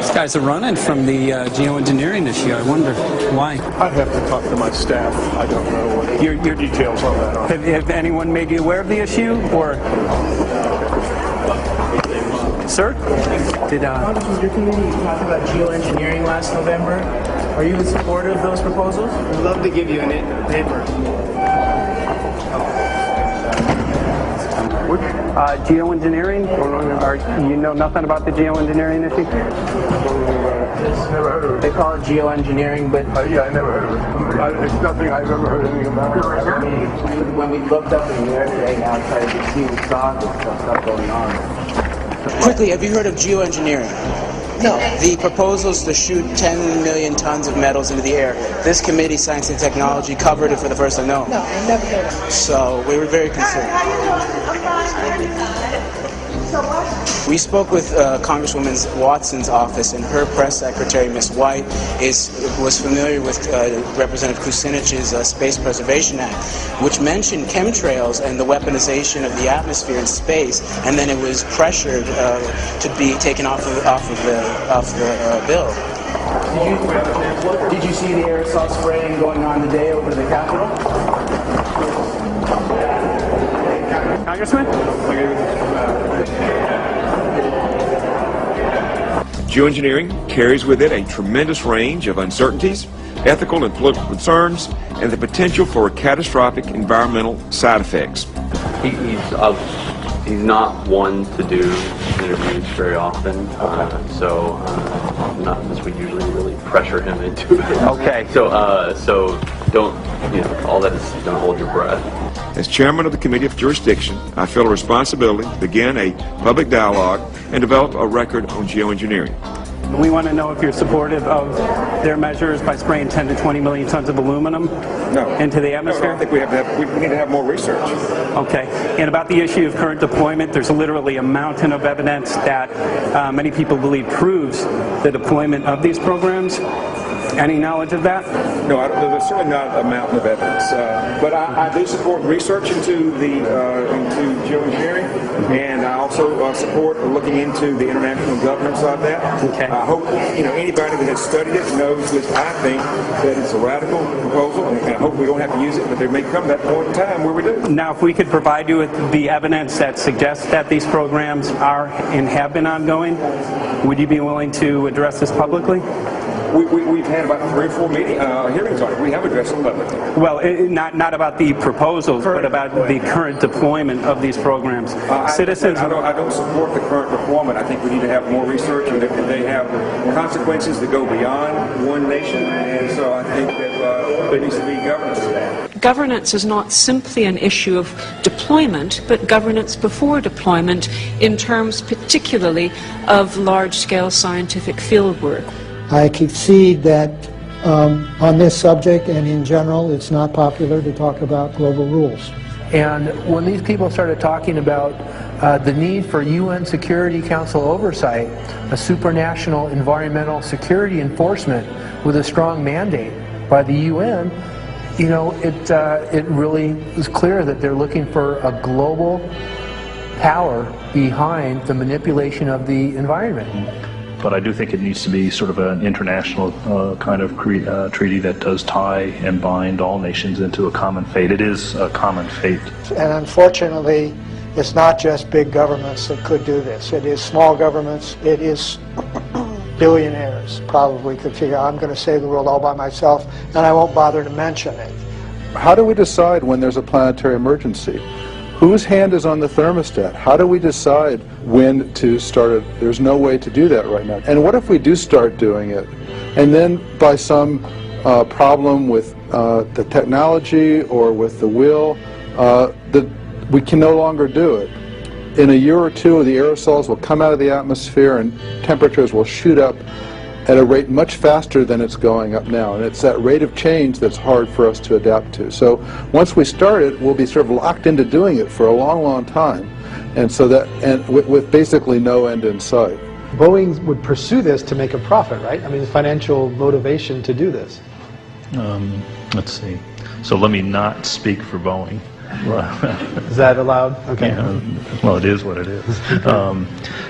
These guys are running from the geoengineering issue. I wonder why. I'd have to talk to my staff. I don't know what your details on that are. Have anyone made you aware of the issue, or? Sir? Congressman, your committee talked about geoengineering last November. Are you in support of those proposals? We'd love to give you a paper. Which? Geoengineering? Or you know nothing about the geoengineering issue? Never heard of it. They call it geoengineering, but Yeah, I never heard of it. It's nothing I've ever heard anything about. when we looked up in the air today outside, you see we saw this stuff going on. Quickly, have you heard of geoengineering? No. The proposals to shoot 10 million tons of metals into the air. This committee, Science and Technology, covered it for the first time. No. No, I never heard of it. So we were very concerned. So what? We spoke with Congresswoman Watson's office, and her press secretary, Ms. White, was familiar with Representative Kucinich's Space Preservation Act, which mentioned chemtrails and the weaponization of the atmosphere in space, and then it was pressured to be taken off the bill. Did you see the aerosol spraying going on today over the Capitol? Congressman? Geoengineering carries with it a tremendous range of uncertainties, ethical and political concerns, and the potential for catastrophic environmental side effects. He's not one to do interviews very often, so not as we usually really pressure him into it. Okay. So don't, all that is, don't hold your breath. As chairman of the Committee of Jurisdiction, I feel a responsibility to begin a public dialogue and develop a record on geoengineering. We want to know if you're supportive of their measures by spraying 10 to 20 million tons of aluminum into the atmosphere? No, I think we need to have more research. Okay. And about the issue of current deployment, there's literally a mountain of evidence that many people believe proves the deployment of these programs. Any knowledge of that? No, there's certainly not a mountain of evidence, but I do support research into geoengineering, and I also support looking into the international governance of that. Okay. I hope anybody that has studied it knows that I think that it's a radical proposal, and I hope we don't have to use it, but there may come that point in time where we do. Now, if we could provide you with the evidence that suggests that these programs are and have been ongoing, would you be willing to address this publicly? We've had about 3 or 4 hearings on it. We have addressed it publicly. Well, not about the proposals, but about the current deployment of these programs. Citizens. I don't support the current deployment. I think we need to have more research, and they have consequences that go beyond one nation, and so I think that there needs to be governance to that. Governance is not simply an issue of deployment, but governance before deployment in terms particularly of large-scale scientific fieldwork. I concede that on this subject and in general, it's not popular to talk about global rules. And when these people started talking about the need for UN Security Council oversight, a supranational environmental security enforcement with a strong mandate by the UN, it really was clear that they're looking for a global power behind the manipulation of the environment. But I do think it needs to be sort of an international kind of treaty that does tie and bind all nations into a common fate. It is a common fate. And unfortunately, it's not just big governments that could do this. It is small governments. It is billionaires probably could figure out, I'm going to save the world all by myself, and I won't bother to mention it. How do we decide when there's a planetary emergency? Whose hand is on the thermostat? How do we decide when to start it? There's no way to do that right now. And what if we do start doing it, and then by some problem with the technology or with the will, that we can no longer do it? In a year or two, the aerosols will come out of the atmosphere and temperatures will shoot up at a rate much faster than it's going up now, and it's that rate of change that's hard for us to adapt to. So once we start it, we'll be sort of locked into doing it for a long, long time, and so that, and with basically no end in sight. Boeing would pursue this to make a profit, right? I mean, financial motivation to do this. Let's see. So let me not speak for Boeing. Is that allowed? Okay. Yeah, well, it is what it is.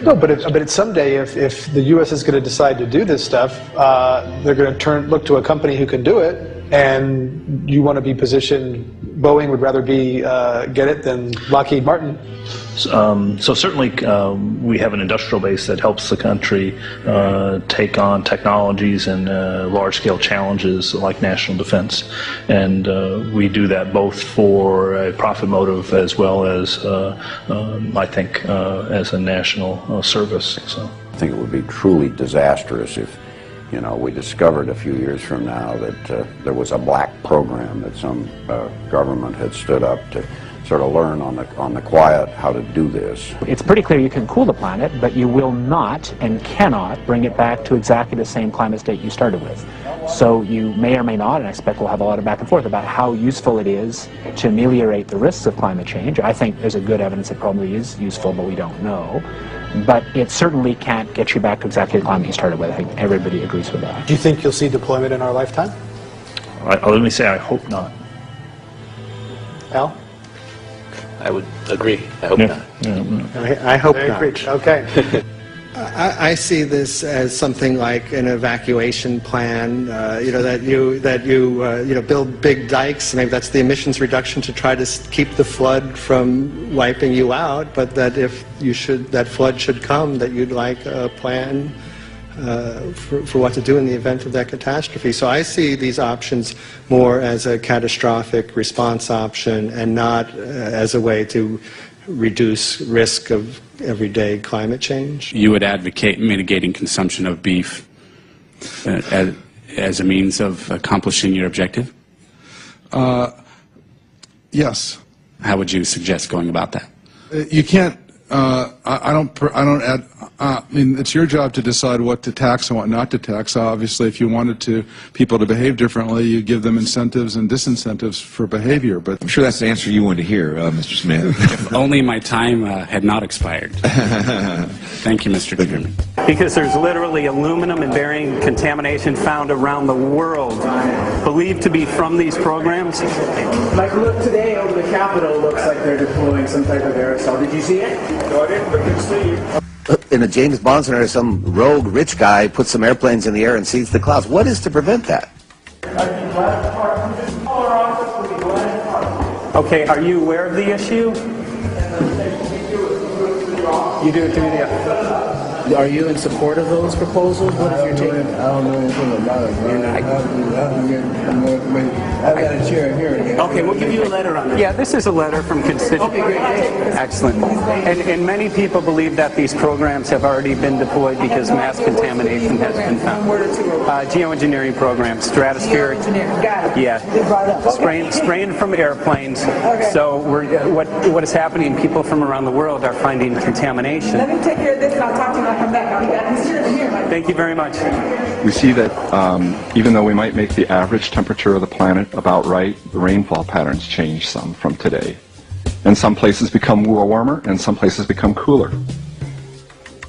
No, but someday, if the U.S. is going to decide to do this stuff, they're going to look to a company who can do it, and you want to be positioned. Boeing would rather be get it than Lockheed Martin. So certainly we have an industrial base that helps the country take on technologies and large-scale challenges like national defense. And we do that both for a profit motive as well as, I think, as a national service. So I think it would be truly disastrous if, you know, we discovered a few years from now that there was a black program that some government had stood up to sort of learn on the quiet how to do this. It's pretty clear you can cool the planet, but you will not and cannot bring it back to exactly the same climate state you started with. So you may or may not, and I expect we'll have a lot of back and forth about how useful it is to ameliorate the risks of climate change. I think there's a good evidence it probably is useful, but we don't know. But it certainly can't get you back to exactly the climate you started with. I think everybody agrees with that. Do you think you'll see deployment in our lifetime? Let me say I hope not. Al? I would agree. I hope not. I hope not. Okay. I see this as something like an evacuation plan. That you build big dikes. Maybe that's the emissions reduction to try to keep the flood from wiping you out. But that if that flood should come, that you'd like a plan for what to do in the event of that catastrophe. So I see these options more as a catastrophic response option and not as a way to reduce risk of everyday climate change. You would advocate mitigating consumption of beef as a means of accomplishing your objective? Yes. How would you suggest going about that? You can't. I mean, it's your job to decide what to tax and what not to tax. Obviously, if you wanted people to behave differently, you give them incentives and disincentives for behavior. But I'm sure that's the answer you wanted to hear, Mr. Smith. If only my time had not expired. Thank you, Mr. Chairman. Because there's literally aluminum and barium contamination found around the world, believed to be from these programs. Like, look today over the Capitol, looks like they're deploying some type of aerosol. Did you see it? No, I didn't, but good to see you. In a James Bond scenario, some rogue rich guy puts some airplanes in the air and sees the clouds. What is to prevent that? Okay, are you aware of the issue? You do it too, yeah. Are you in support of those proposals? What is your take? I don't know anything about it. I've got a chair here. Okay, we'll give you a letter on that. Yeah, this is a letter from constituents. Okay, great. Excellent. And many people believe that these programs have already been deployed because mass contamination has been found. Geoengineering programs, stratospheric. Got it. Yeah. Spraying from airplanes. Okay. So what is happening, people from around the world are finding contamination. Let me take care of this and I'll talk to you when I come back. I'll be back. He's here. Thank you very much. We see that even though we might make the average temperature of the planet about right, the rainfall patterns change some from today. And some places become warmer and some places become cooler.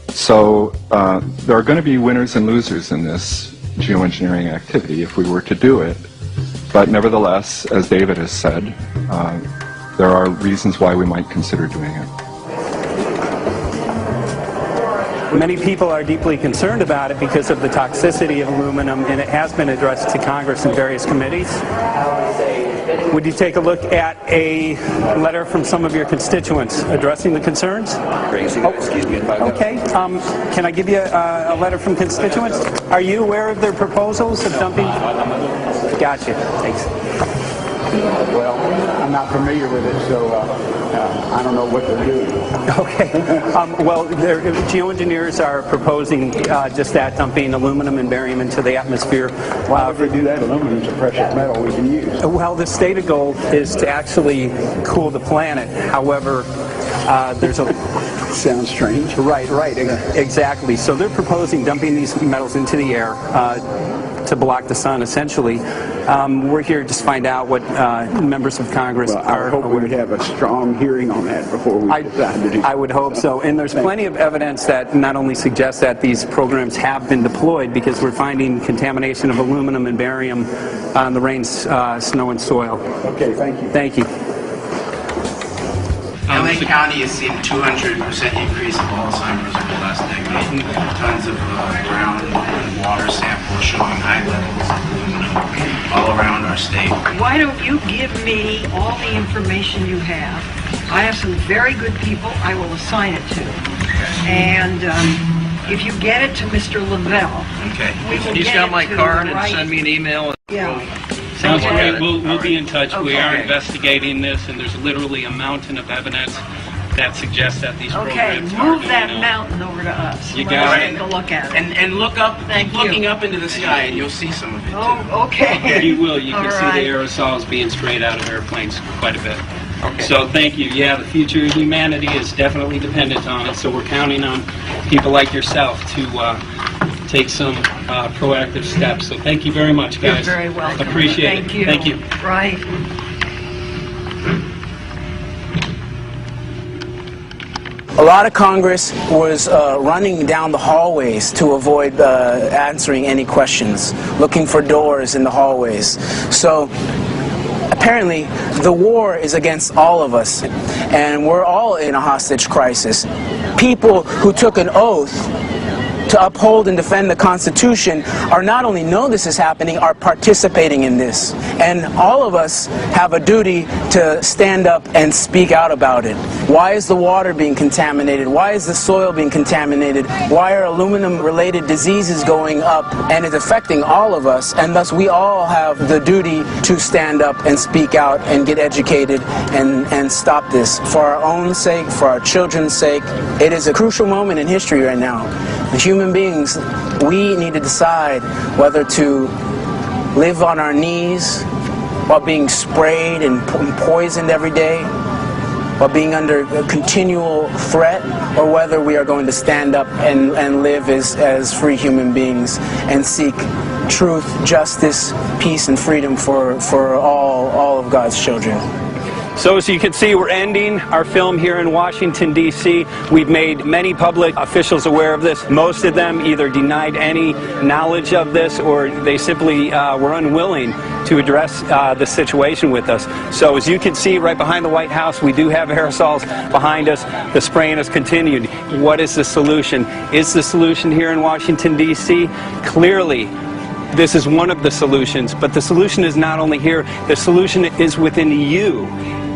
So there are going to be winners and losers in this geoengineering activity if we were to do it. But nevertheless, as David has said, there are reasons why we might consider doing it. Many people are deeply concerned about it because of the toxicity of aluminum, and it has been addressed to Congress in various committees. Would you take a look at a letter from some of your constituents addressing the concerns? Excuse me. Okay. Can I give you a letter from constituents? Are you aware of their proposals of dumping? Gotcha. Thanks. Well, I'm not familiar with it, so I don't know what they're doing. Okay. Well, geoengineers are proposing just that, dumping aluminum and barium into the atmosphere. Why would they do that? Aluminum is a precious metal we can use. Well, the stated goal is to actually cool the planet. However, there's a... Sounds strange. Right, exactly. So they're proposing dumping these metals into the air to block the sun, essentially. We're here to find out what members of Congress are... I hope we would have a strong hearing on that before we decide to do it. I would hope so. And there's plenty of evidence that not only suggests that these programs have been deployed, because we're finding contamination of aluminum and barium on the rain, snow, and soil. Okay, thank you. Thank you. LA County has seen a 200% increase of Alzheimer's over the last decade. Tons of ground and water samples showing high levels of aluminum all around our state. Why don't you give me all the information you have I have some very good people I will assign it to. And if you get it to Mr. Lavelle, okay. He's got my card and send me an email. Sounds great. We'll be in touch. We are Okay. investigating this, and there's literally a mountain of evidence that suggests that these programs are move going that on. mountain over to us. You Let got us it. take a look at it. And look up, Thank keep looking you. up into the sky, and you'll see some of it. Oh, okay. You will. You can All see right. the aerosols being sprayed out of airplanes quite a bit. Okay. So thank you. Yeah, the future of humanity is definitely dependent on it. So we're counting on people like yourself to take some proactive steps. So thank you very much, guys. You're very welcome. Appreciate Thank it. you. Thank you. Right. A lot of Congress was running down the hallways to avoid answering any questions, looking for doors in the hallways. So apparently the war is against all of us, and we're all in a hostage crisis. People who took an oath to uphold and defend the Constitution are not only know this is happening, are participating in this. And all of us have a duty to stand up and speak out about it. Why is the water being contaminated? Why is the soil being contaminated? Why are aluminum-related diseases going up? And it's affecting all of us, and thus we all have the duty to stand up and speak out and get educated and stop this. For our own sake, for our children's sake, it is a crucial moment in history right now. The human beings, we need to decide whether to live on our knees while being sprayed and poisoned every day, while being under a continual threat, or whether we are going to stand up and live as free human beings and seek truth, justice, peace, and freedom for all of God's children. So as you can see, we're ending our film here in Washington, D.C. We've made many public officials aware of this. Most of them either denied any knowledge of this, or they simply were unwilling to address the situation with us. So as you can see right behind the White House, we do have aerosols behind us. The spraying has continued. What is the solution? Is the solution here in Washington, D.C.? Clearly, this is one of the solutions, but the solution is not only here, the solution is within you.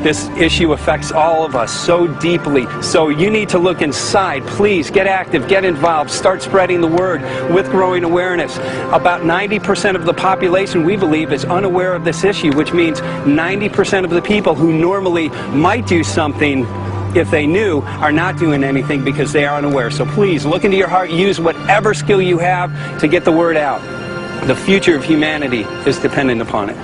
This issue affects all of us so deeply. So you need to look inside. Please get active, get involved, start spreading the word with growing awareness. About 90% of the population, we believe, is unaware of this issue, which means 90% of the people who normally might do something if they knew are not doing anything because they are unaware. So please look into your heart, use whatever skill you have to get the word out. The future of humanity is dependent upon it.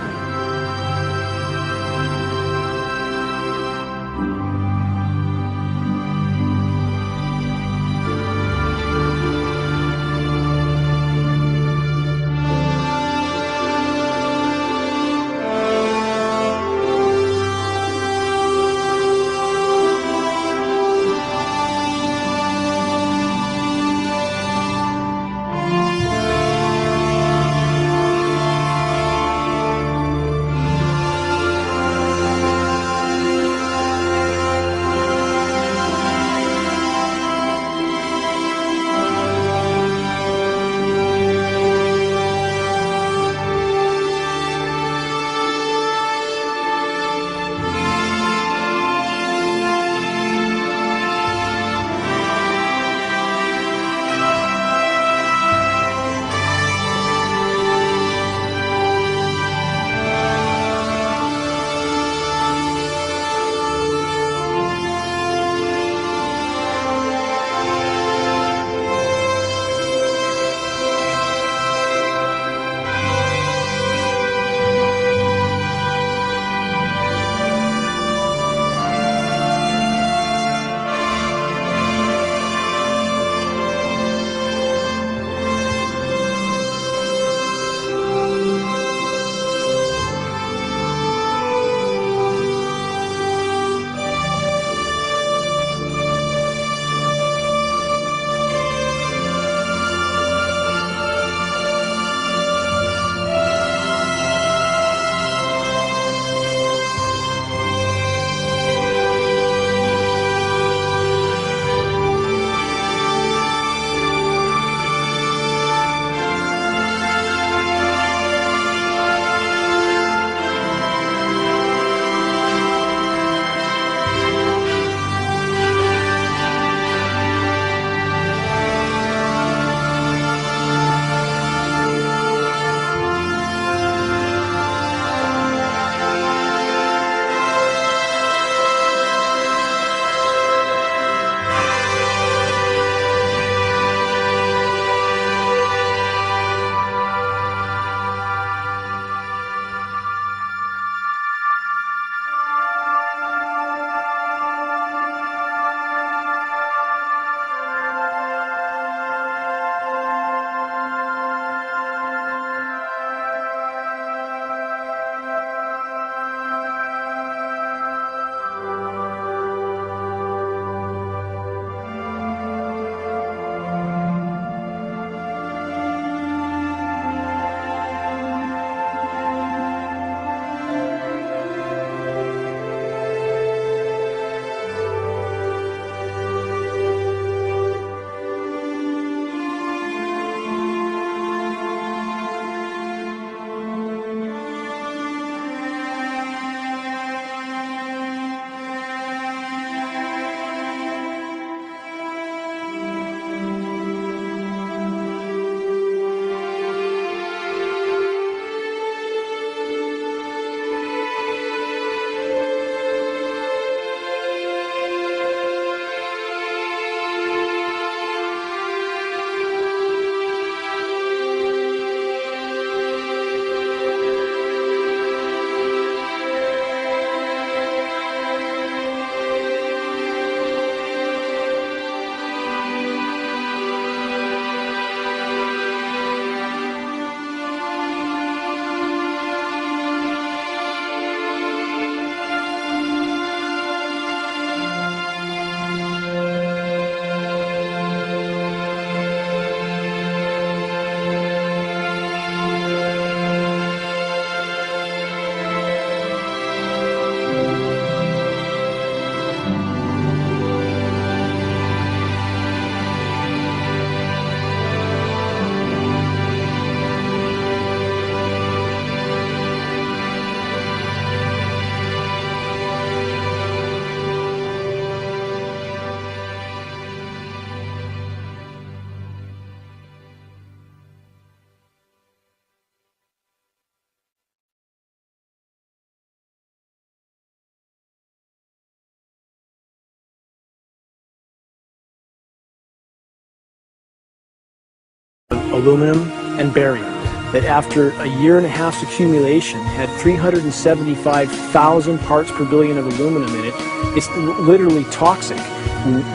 aluminum and barium that after a year and a half's accumulation had 375,000 parts per billion of aluminum in it. It's literally toxic.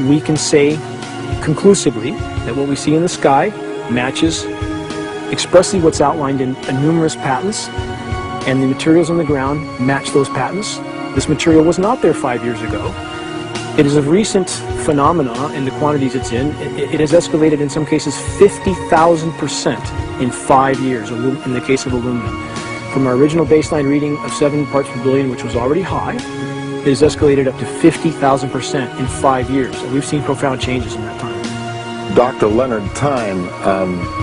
We can say conclusively that what we see in the sky matches expressly what's outlined in numerous patents, and the materials on the ground match those patents. This material was not there 5 years ago. It is a recent phenomena in the quantities it's in. It has escalated in some cases 50,000% in 5 years in the case of aluminum. From our original baseline reading of 7 parts per billion, which was already high, it has escalated up to 50,000% in 5 years. And we've seen profound changes in that time. Dr. Leonard Time,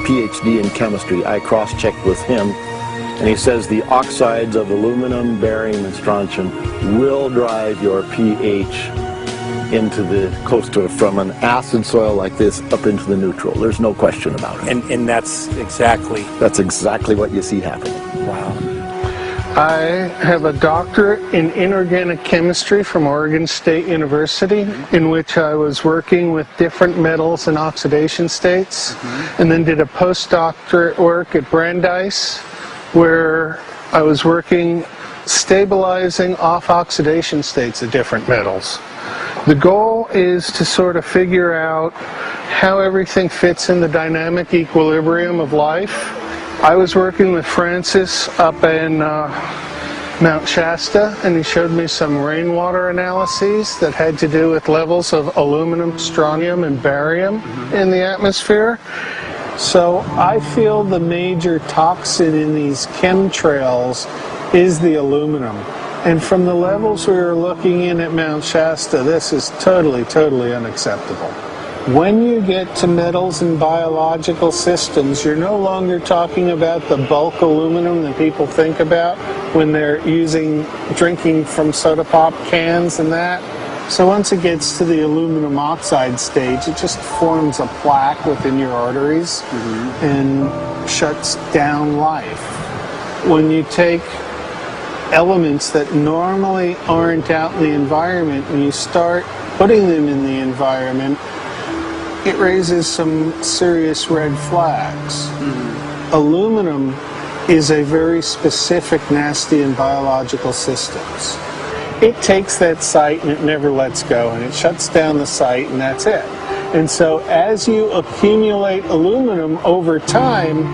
PhD in chemistry, I cross-checked with him, and he says the oxides of aluminum, barium, and strontium will drive your pH into the coastal, from an acid soil like this up into the neutral. There's no question about it. And that's exactly what you see happening. Wow. I have a doctorate in inorganic chemistry from Oregon State University, in which I was working with different metals and oxidation states, and then did a postdoctorate work at Brandeis, where I was working stabilizing off oxidation states of different metals. The goal is to sort of figure out how everything fits in the dynamic equilibrium of life. I was working with Francis up in Mount Shasta, and he showed me some rainwater analyses that had to do with levels of aluminum, strontium, and barium in the atmosphere. So I feel the major toxin in these chemtrails is the aluminum. And from the levels we were looking in at Mount Shasta, this is totally, totally unacceptable. When you get to metals and biological systems, you're no longer talking about the bulk aluminum that people think about when they're drinking from soda pop cans and that. So once it gets to the aluminum oxide stage, it just forms a plaque within your arteries and shuts down life. When you take elements that normally aren't out in the environment and you start putting them in the environment, it raises some serious red flags. Aluminum is a very specific nasty in biological systems. It takes that site and it never lets go, and it shuts down the site, and that's it. And so as you accumulate aluminum over time,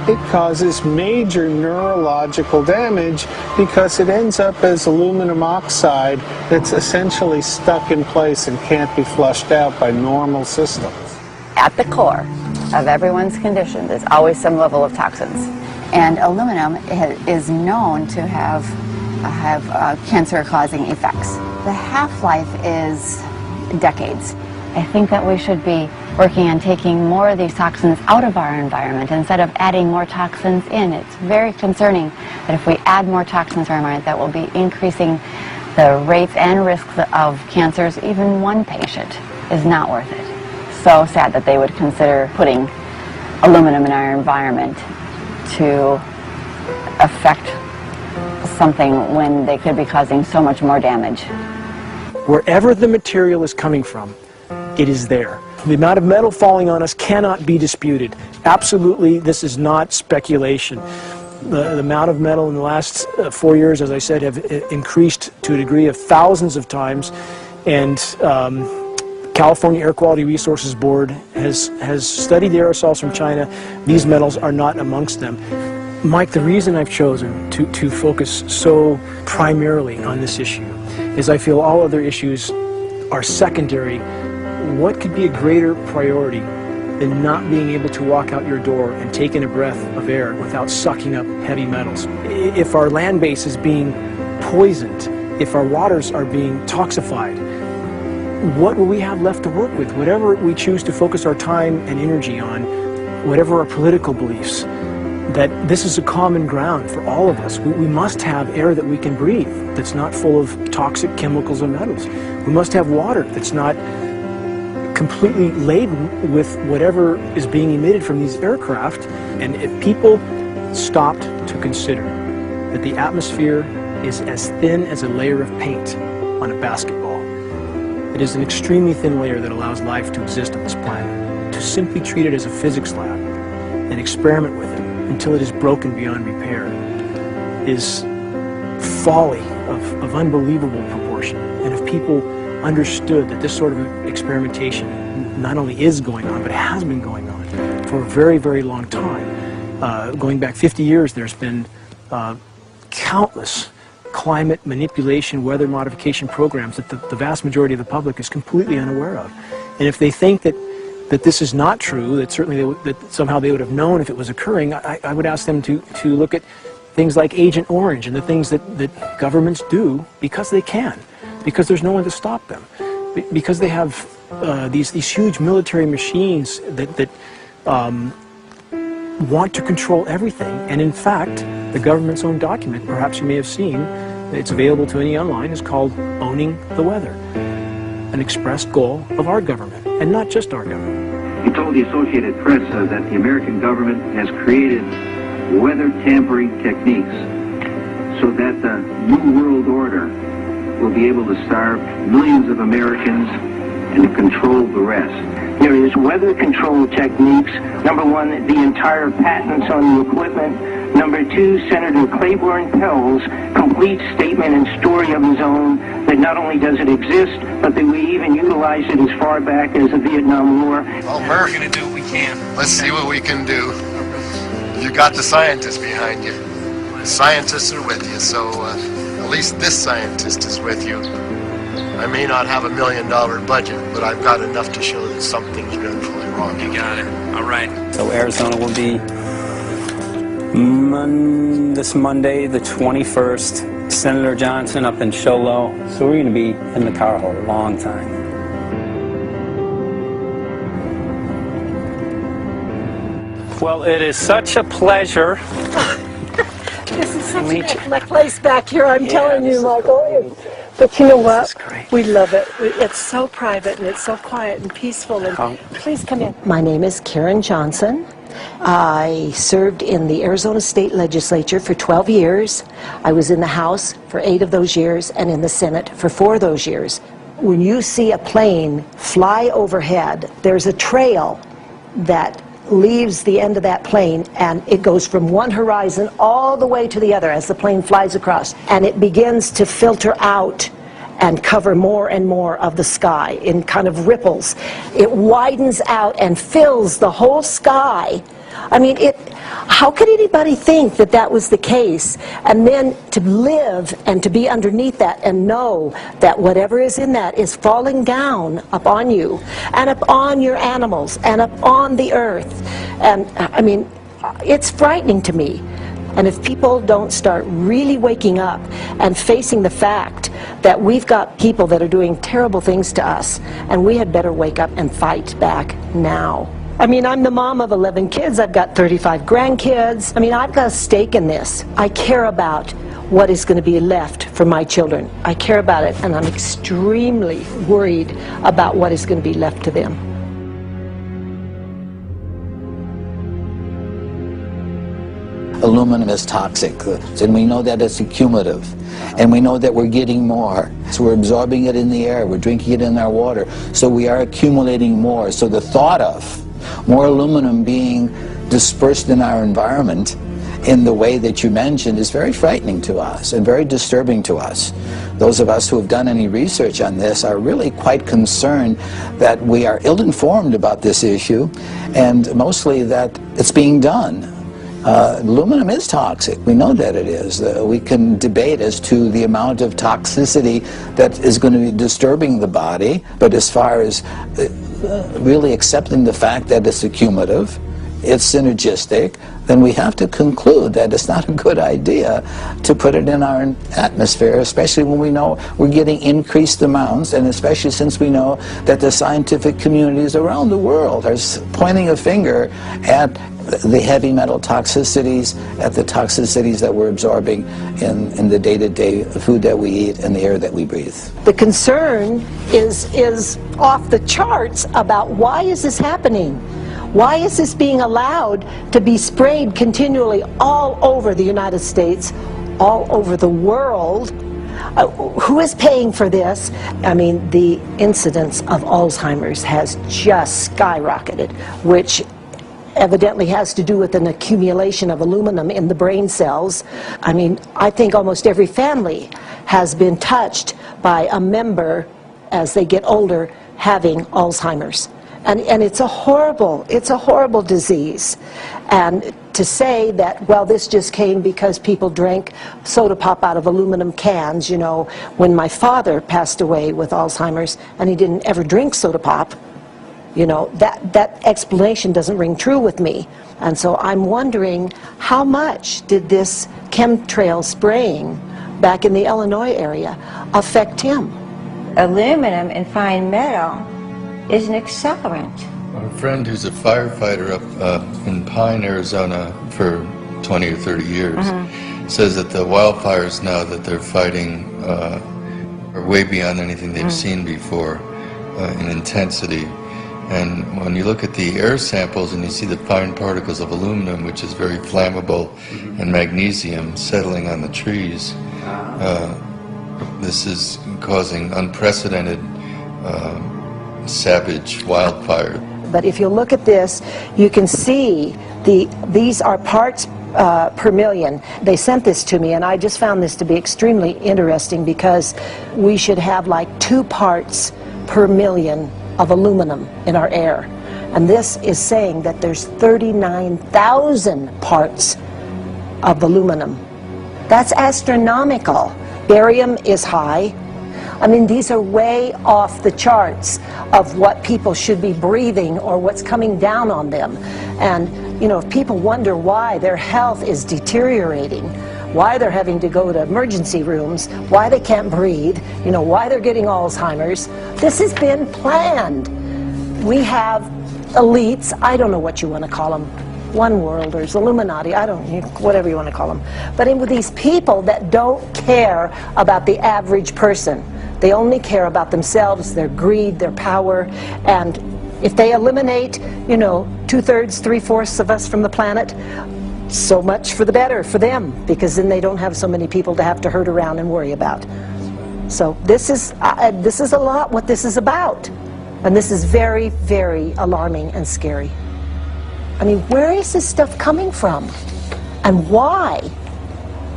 it causes major neurological damage because it ends up as aluminum oxide that's essentially stuck in place and can't be flushed out by normal systems. At the core of everyone's condition is always some level of toxins. And aluminum is known to have cancer-causing effects. The half-life is decades. I think that we should be working on taking more of these toxins out of our environment instead of adding more toxins in. It's very concerning that if we add more toxins to our environment, that will be increasing the rates and risks of cancers. Even one patient is not worth it. So sad that they would consider putting aluminum in our environment to affect something when they could be causing so much more damage. Wherever the material is coming from, it is there. The amount of metal falling on us cannot be disputed. Absolutely, this is not speculation. The amount of metal in the last 4 years, as I said, have increased to a degree of thousands of times, and California Air Quality Resources Board has studied the aerosols from China. These metals are not amongst them. Mike, the reason I've chosen to focus so primarily on this issue is I feel all other issues are secondary. What could be a greater priority than not being able to walk out your door and take in a breath of air without sucking up heavy metals? If our land base is being poisoned, if our waters are being toxified, what will we have left to work with? Whatever we choose to focus our time and energy on, whatever our political beliefs, that this is a common ground for all of us. We must have air that we can breathe that's not full of toxic chemicals and metals. We must have water that's not completely laden with whatever is being emitted from these aircraft. And if people stopped to consider that the atmosphere is as thin as a layer of paint on a basketball, it is an extremely thin layer that allows life to exist on this planet. To simply treat it as a physics lab and experiment with it until it is broken beyond repair is folly of unbelievable proportion. And if people understood that this sort of experimentation not only is going on, but has been going on for a very, very long time. Going back 50 years, there's been countless climate manipulation, weather modification programs that the vast majority of the public is completely unaware of. And if they think that this is not true, that certainly that somehow they would have known if it was occurring, I would ask them to look at things like Agent Orange and the things that governments do because they can, because there's no one to stop them, because they have these huge military machines that want to control everything. And in fact, the government's own document, perhaps you may have seen, it's available to any online, is called Owning the Weather, an expressed goal of our government, and not just our government. He told the Associated Press that the American government has created weather tampering techniques so that the New World Order will be able to starve millions of Americans and to control the rest. There is weather control techniques. Number one, the entire patents on the equipment. Number two, Senator Claiborne Pell's complete statement and story of his own that not only does it exist, but that we even utilized it as far back as the Vietnam War. Well, Murph, We're going to do what we can. let's see what we can do. You got the scientists behind you. The scientists are with you, so at least this scientist is with you. I may not have $1 million budget, but I've got enough to show that something's dreadfully wrong. You got it. All right. So Arizona will be this Monday, the 21st. Senator Johnson up in Show Low. So we're going to be in the car a long time. Well, it is such a pleasure. This is such an excellent place back here, I'm telling you, Michael. But you know what? We love it. It's so private and it's so quiet and peaceful. And please come in. My name is Karen Johnson. I served in the Arizona State Legislature for 12 years. I was in the House for 8 of those years and in the Senate for 4 of those years. When you see a plane fly overhead, there's a trail that leaves the end of that plane, and it goes from one horizon all the way to the other as the plane flies across, and it begins to filter out and cover more and more of the sky in kind of ripples. It widens out and fills the whole sky. I mean, how could anybody think that that was the case? And then to live and to be underneath that and know that whatever is in that is falling down upon you and upon your animals and upon the earth. And I mean, it's frightening to me. And if people don't start really waking up and facing the fact that we've got people that are doing terrible things to us, and we had better wake up and fight back now. I mean, I'm the mom of 11 kids. I've got 35 grandkids. I mean, I've got a stake in this. I care about what is going to be left for my children. I care about it, and I'm extremely worried about what is going to be left to them. Aluminum is toxic, and we know that it's accumulative, and we know that we're getting more. So we're absorbing it in the air, we're drinking it in our water, so we are accumulating more. So the thought of more aluminum being dispersed in our environment in the way that you mentioned is very frightening to us and very disturbing to us. Those of us who have done any research on this are really quite concerned that we are ill-informed about this issue, and mostly that it's being done. Aluminum is toxic. We know that it is. We can debate as to the amount of toxicity that is going to be disturbing the body, but as far as really accepting the fact that it's accumulative, it's synergistic, then we have to conclude that it's not a good idea to put it in our atmosphere, especially when we know we're getting increased amounts, and especially since we know that the scientific communities around the world are pointing a finger at the heavy metal toxicities, at the toxicities that we're absorbing in the day-to-day food that we eat and the air that we breathe. The concern is off the charts about why is this happening? Why is this being allowed to be sprayed continually all over the United States, all over the world? Who is paying for this? I mean, the incidence of Alzheimer's has just skyrocketed, which evidently has to do with an accumulation of aluminum in the brain cells. I mean, I think almost every family has been touched by a member as they get older having Alzheimer's. And it's a horrible disease. And to say that, well, this just came because people drank soda pop out of aluminum cans, you know, when my father passed away with Alzheimer's and he didn't ever drink soda pop, you know, that explanation doesn't ring true with me. And so I'm wondering, how much did this chemtrail spraying back in the Illinois area affect him? Aluminum and fine metal is an accelerant. A friend who's a firefighter up in Pine, Arizona for 20 or 30 years says that the wildfires now that they're fighting are way beyond anything they've seen before in intensity. And when you look at the air samples and you see the fine particles of aluminum, which is very flammable, and magnesium settling on the trees, this is causing unprecedented savage wildfire. But if you look at this, you can see these are parts per million. They sent this to me, and I just found this to be extremely interesting because we should have like 2 parts per million of aluminum in our air. And this is saying that there's 39,000 parts of aluminum. That's astronomical. Barium is high. I mean, these are way off the charts of what people should be breathing or what's coming down on them. And, you know, if people wonder why their health is deteriorating, why they're having to go to emergency rooms, why they can't breathe, you know, why they're getting Alzheimer's, this has been planned. We have elites, I don't know what you want to call them, one worlders, Illuminati, I don't know, whatever you want to call them. But with these people that don't care about the average person, they only care about themselves, their greed, their power, and if they eliminate, you know, 2/3, 3/4 of us from the planet, so much for the better for them, because then they don't have so many people to have to herd around and worry about. So this is a lot what this is about, and this is very, very alarming and scary. I mean, where is this stuff coming from? And why?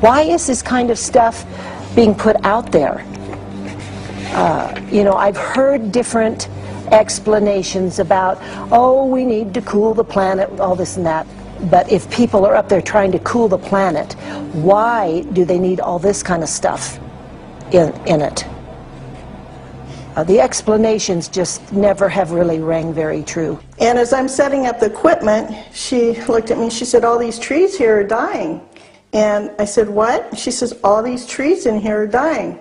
Why is this kind of stuff being put out there? You know, I've heard different explanations about, oh, we need to cool the planet, all this and that. But if people are up there trying to cool the planet, why do they need all this kind of stuff in it? The explanations just never have really rang very true. And as I'm setting up the equipment, she looked at me, she said, all these trees here are dying. And I said, what? She says, all these trees in here are dying.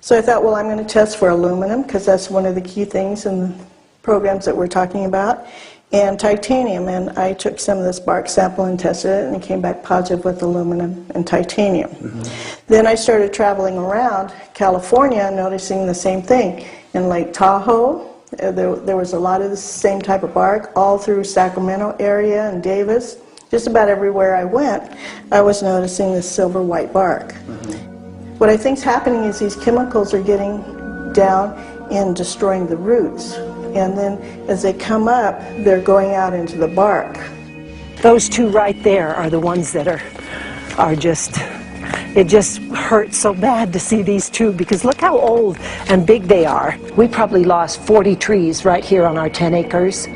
So I thought, well, I'm going to test for aluminum, because that's one of the key things in the programs that we're talking about, and titanium. And I took some of this bark sample and tested it, and it came back positive with aluminum and titanium. Then I started traveling around California, noticing the same thing. In Lake Tahoe, there was a lot of the same type of bark, all through Sacramento area and Davis. Just about everywhere I went, I was noticing this silver white bark. What I think's happening is these chemicals are getting down and destroying the roots. And then as they come up, they're going out into the bark. Those two right there are the ones that are just, it just hurts so bad to see these two, because look how old and big they are. We probably lost 40 trees right here on our 10 acres.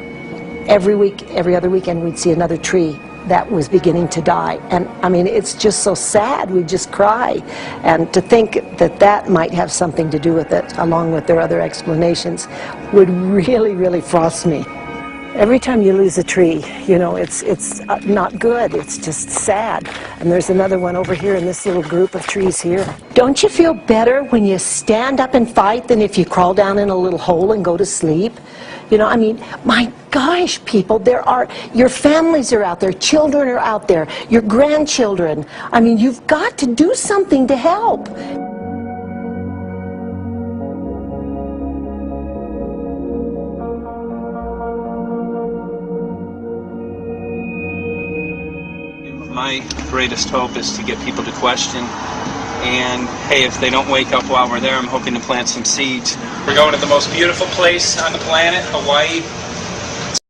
Every week, every other weekend, we'd see another tree that was beginning to die. And I mean, it's just so sad, we just cry. And to think that that might have something to do with it, along with their other explanations, would really, really frost me. Every time you lose a tree, you know, it's not good, it's just sad. And there's another one over here in this little group of trees here. Don't you feel better when you stand up and fight than if you crawl down in a little hole and go to sleep? You know, I mean, my gosh, people, your families are out there, children are out there, your grandchildren. I mean, you've got to do something to help. My greatest hope is to get people to question, and hey, if they don't wake up while we're there, I'm hoping to plant some seeds. We're going to the most beautiful place on the planet, Hawaii.